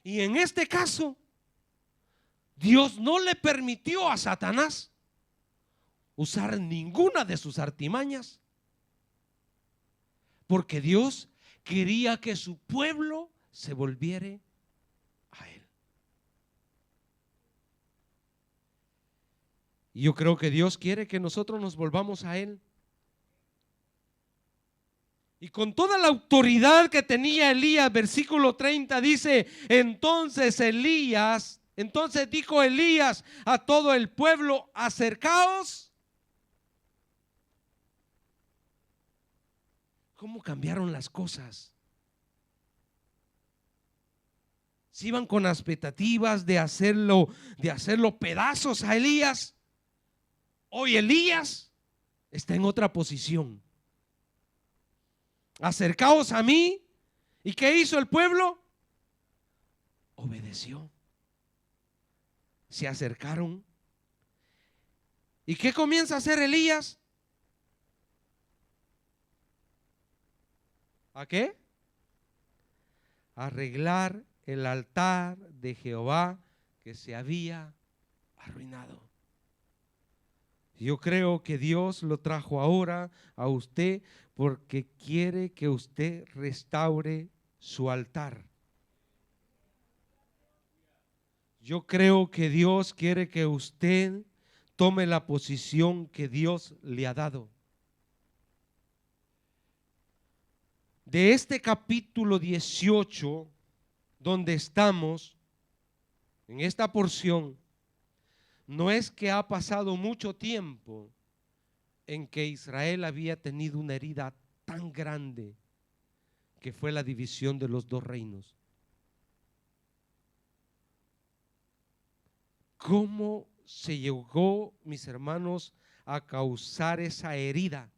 Y en este caso, Dios no le permitió a Satanás usar ninguna de sus artimañas porque Dios quería que su pueblo se volviera a Él. Y yo creo que Dios quiere que nosotros nos volvamos a Él. Y con toda la autoridad que tenía Elías, versículo 30 dice, entonces dijo Elías a todo el pueblo, acercaos. ¿Cómo cambiaron las cosas? Si iban con expectativas de hacerlo pedazos a Elías, hoy Elías está en otra posición. Acercaos a mí. ¿Y qué hizo el pueblo? Obedeció. Se acercaron. ¿Y qué comienza a hacer Elías? ¿A qué? Arreglar el altar de Jehová que se había arruinado. Yo creo que Dios lo trajo ahora a usted porque quiere que usted restaure su altar. Yo creo que Dios quiere que usted tome la posición que Dios le ha dado. De este capítulo 18, donde estamos, en esta porción, no es que ha pasado mucho tiempo en que Israel había tenido una herida tan grande que fue la división de los dos reinos. ¿Cómo se llegó, mis hermanos, a causar esa herida?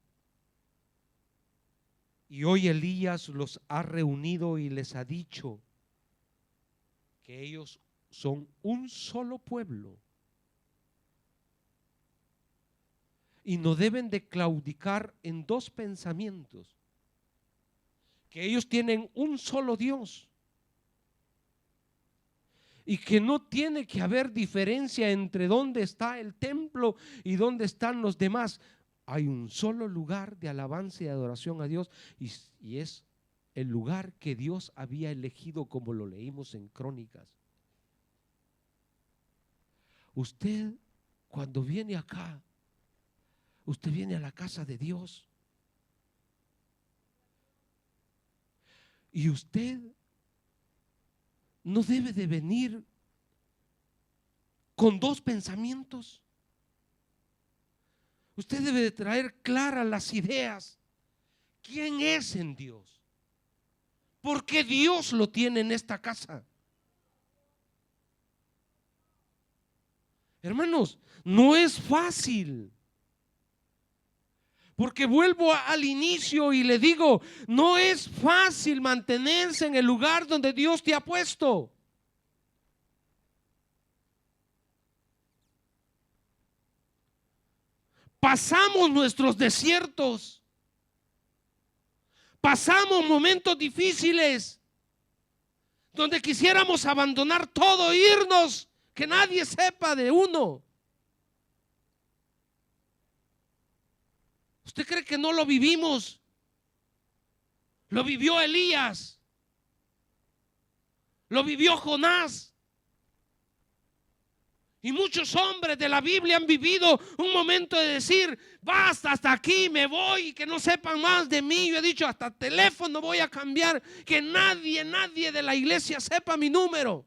Y hoy Elías los ha reunido y les ha dicho que ellos son un solo pueblo y no deben de claudicar en dos pensamientos, que ellos tienen un solo Dios y que no tiene que haber diferencia entre dónde está el templo y dónde están los demás. Hay un solo lugar de alabanza y adoración a Dios y es el lugar que Dios había elegido, como lo leímos en Crónicas. Usted, cuando viene acá, usted viene a la casa de Dios y usted no debe de venir con dos pensamientos. Usted debe de traer claras las ideas. ¿Quién es en Dios? ¿Por qué Dios lo tiene en esta casa? Hermanos, no es fácil. Porque vuelvo al inicio y le digo, no es fácil mantenerse en el lugar donde Dios te ha puesto. Pasamos nuestros desiertos. Pasamos momentos difíciles donde quisiéramos abandonar todo, irnos, que nadie sepa de uno. ¿Usted cree que no lo vivimos? Lo vivió Elías. Lo vivió Jonás. Y muchos hombres de la Biblia han vivido un momento de decir, basta, hasta aquí me voy, y que no sepan más de mí. Yo he dicho, hasta teléfono voy a cambiar, que nadie de la iglesia sepa mi número.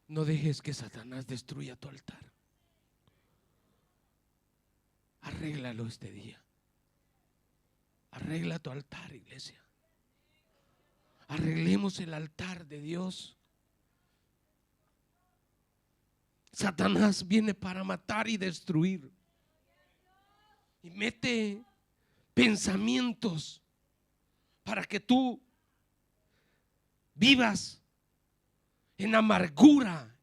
No dejes que Satanás destruya tu altar. Arréglalo este día. Arregla tu altar, iglesia. Arreglemos el altar de Dios. Satanás viene para matar y destruir. Y mete pensamientos para que tú vivas en amargura,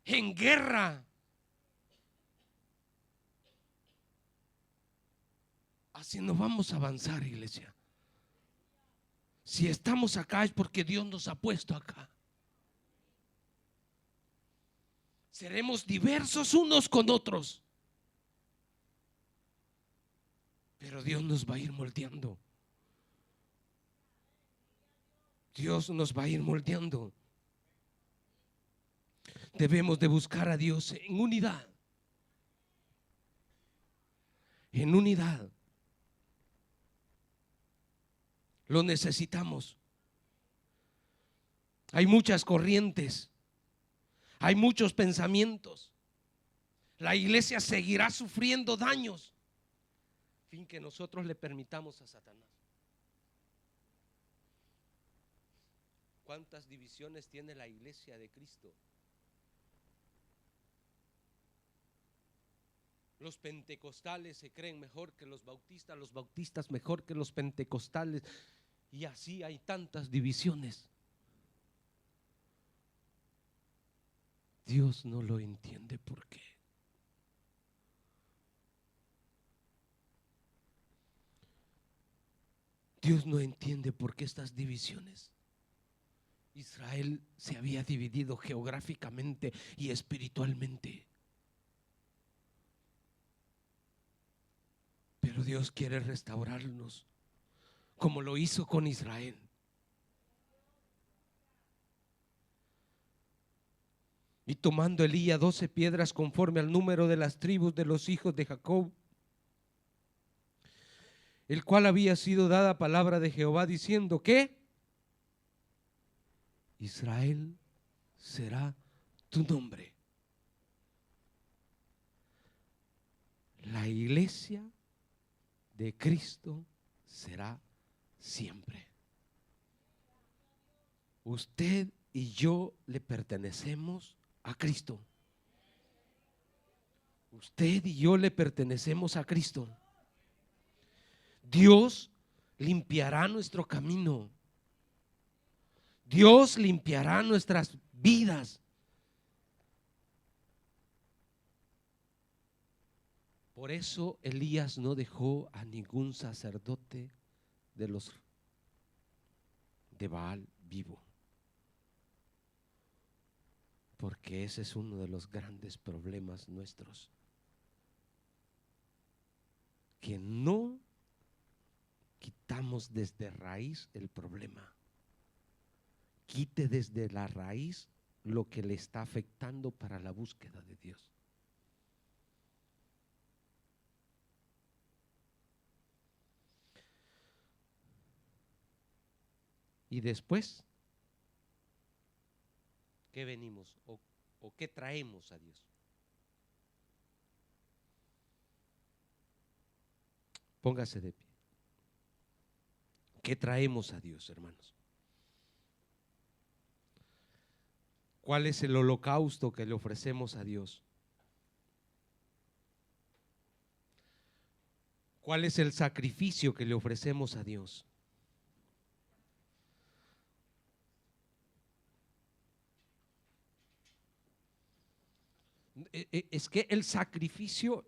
en guerra. Así no vamos a avanzar, iglesia. Si estamos acá es porque Dios nos ha puesto acá. Seremos diversos unos con otros, pero Dios nos va a ir moldeando. Dios nos va a ir moldeando. Debemos de buscar a Dios en unidad. En unidad. Lo necesitamos. Hay muchas corrientes. Hay muchos pensamientos. La iglesia seguirá sufriendo daños sin que nosotros le permitamos a Satanás. ¿Cuántas divisiones tiene la iglesia de Cristo? Los pentecostales se creen mejor que los bautistas mejor que los pentecostales, y así hay tantas divisiones. Dios no lo entiende. ¿Por qué? Dios no entiende por qué estas divisiones. Israel se había dividido geográficamente y espiritualmente, pero Dios quiere restaurarnos como lo hizo con Israel. Y tomando Elías 12 piedras conforme al número de las tribus de los hijos de Jacob, el cual había sido dada palabra de Jehová diciendo que Israel será tu nombre. La iglesia de Cristo será siempre. Usted y yo le pertenecemos a Cristo. Usted y yo le pertenecemos a Cristo. Dios limpiará nuestro camino. Dios limpiará nuestras vidas. Por eso Elías no dejó a ningún sacerdote de los de Baal vivo, porque ese es uno de los grandes problemas nuestros, que no quitamos desde raíz el problema. Quite desde la raíz lo que le está afectando para la búsqueda de Dios. Y después, ¿qué venimos o qué traemos a Dios? Póngase de pie. ¿Qué traemos a Dios, hermanos? ¿Cuál es el holocausto que le ofrecemos a Dios? ¿Cuál es el sacrificio que le ofrecemos a Dios? Es que el sacrificio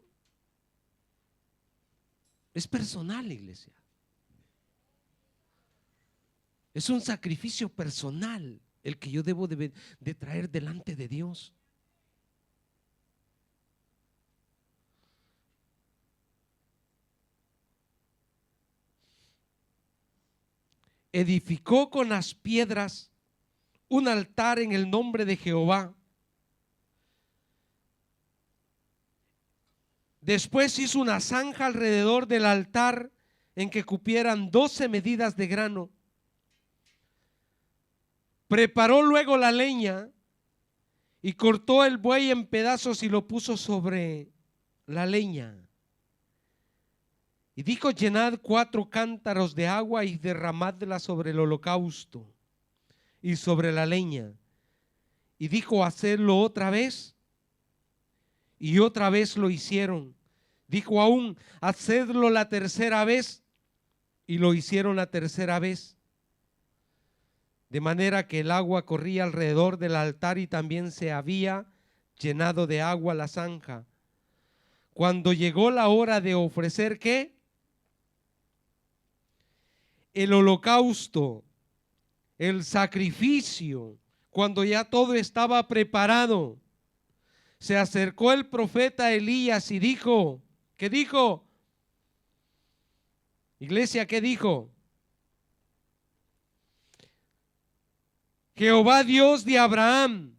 es personal, iglesia. Es un sacrificio personal el que yo debo de traer delante de Dios. Edificó con las piedras un altar en el nombre de Jehová. Después hizo una zanja alrededor del altar en que cupieran 12 medidas de grano. Preparó luego la leña y cortó el buey en pedazos y lo puso sobre la leña. Y dijo: llenad 4 cántaros de agua y derramadla sobre el holocausto y sobre la leña. Y dijo: hacedlo otra vez. Y otra vez lo hicieron. Dijo aún: hacedlo la tercera vez. Y lo hicieron la tercera vez. De manera que el agua corría alrededor del altar y también se había llenado de agua la zanja. Cuando llegó la hora de ofrecer, ¿qué? El holocausto, el sacrificio, cuando ya todo estaba preparado, se acercó el profeta Elías y dijo, ¿qué dijo? Iglesia, ¿qué dijo? Jehová Dios de Abraham,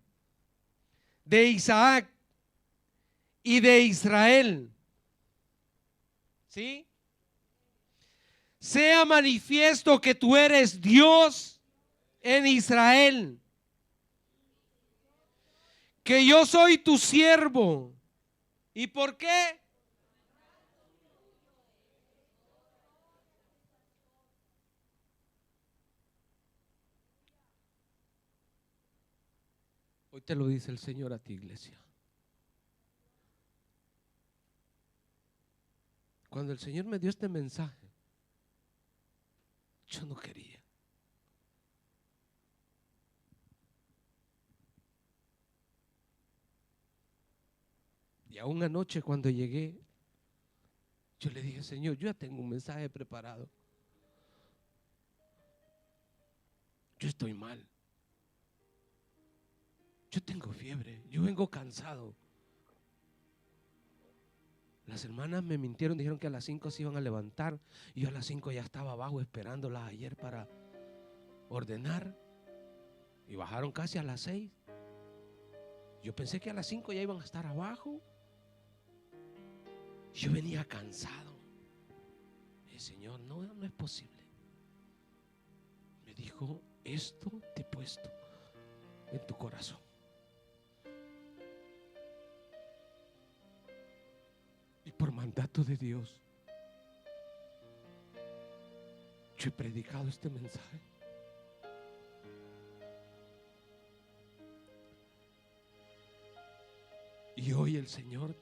de Isaac y de Israel, ¿sí? Sea manifiesto que tú eres Dios en Israel, que yo soy tu siervo. ¿Y por qué? Hoy te lo dice el Señor a ti, iglesia. Cuando el Señor me dio este mensaje, yo no quería. Y aún anoche cuando llegué, yo le dije: Señor, yo ya tengo un mensaje preparado. Yo estoy mal. Yo tengo fiebre. Yo vengo cansado. Las hermanas me mintieron, dijeron que a las 5 se iban a levantar. Y yo a las 5 ya estaba abajo esperándolas ayer para ordenar. Y bajaron casi a las 6. Yo pensé que a las 5 ya iban a estar abajo. Yo venía cansado. El Señor, no es posible. Me dijo: esto te he puesto en tu corazón. Y por mandato de Dios, yo he predicado este mensaje. Y hoy el Señor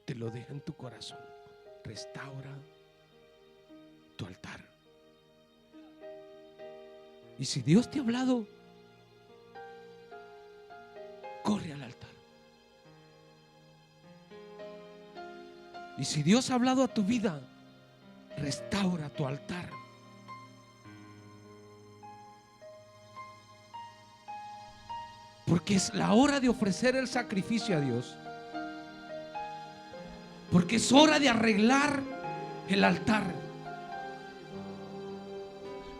te lo deja en tu corazón. Restaura tu altar. Y si Dios te ha hablado, corre al altar. Y si Dios ha hablado a tu vida, restaura tu altar. Porque es la hora de ofrecer el sacrificio a Dios. Porque es hora de arreglar el altar.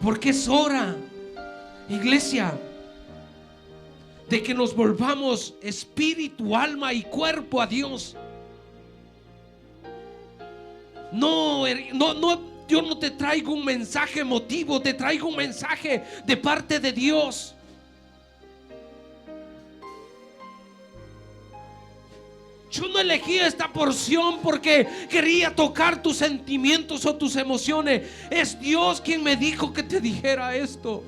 Porque es hora, iglesia, de que nos volvamos espíritu, alma y cuerpo a Dios. No, yo no te traigo un mensaje emotivo, te traigo un mensaje de parte de Dios. Yo no elegí esta porción porque quería tocar tus sentimientos o tus emociones. Es Dios quien me dijo que te dijera esto.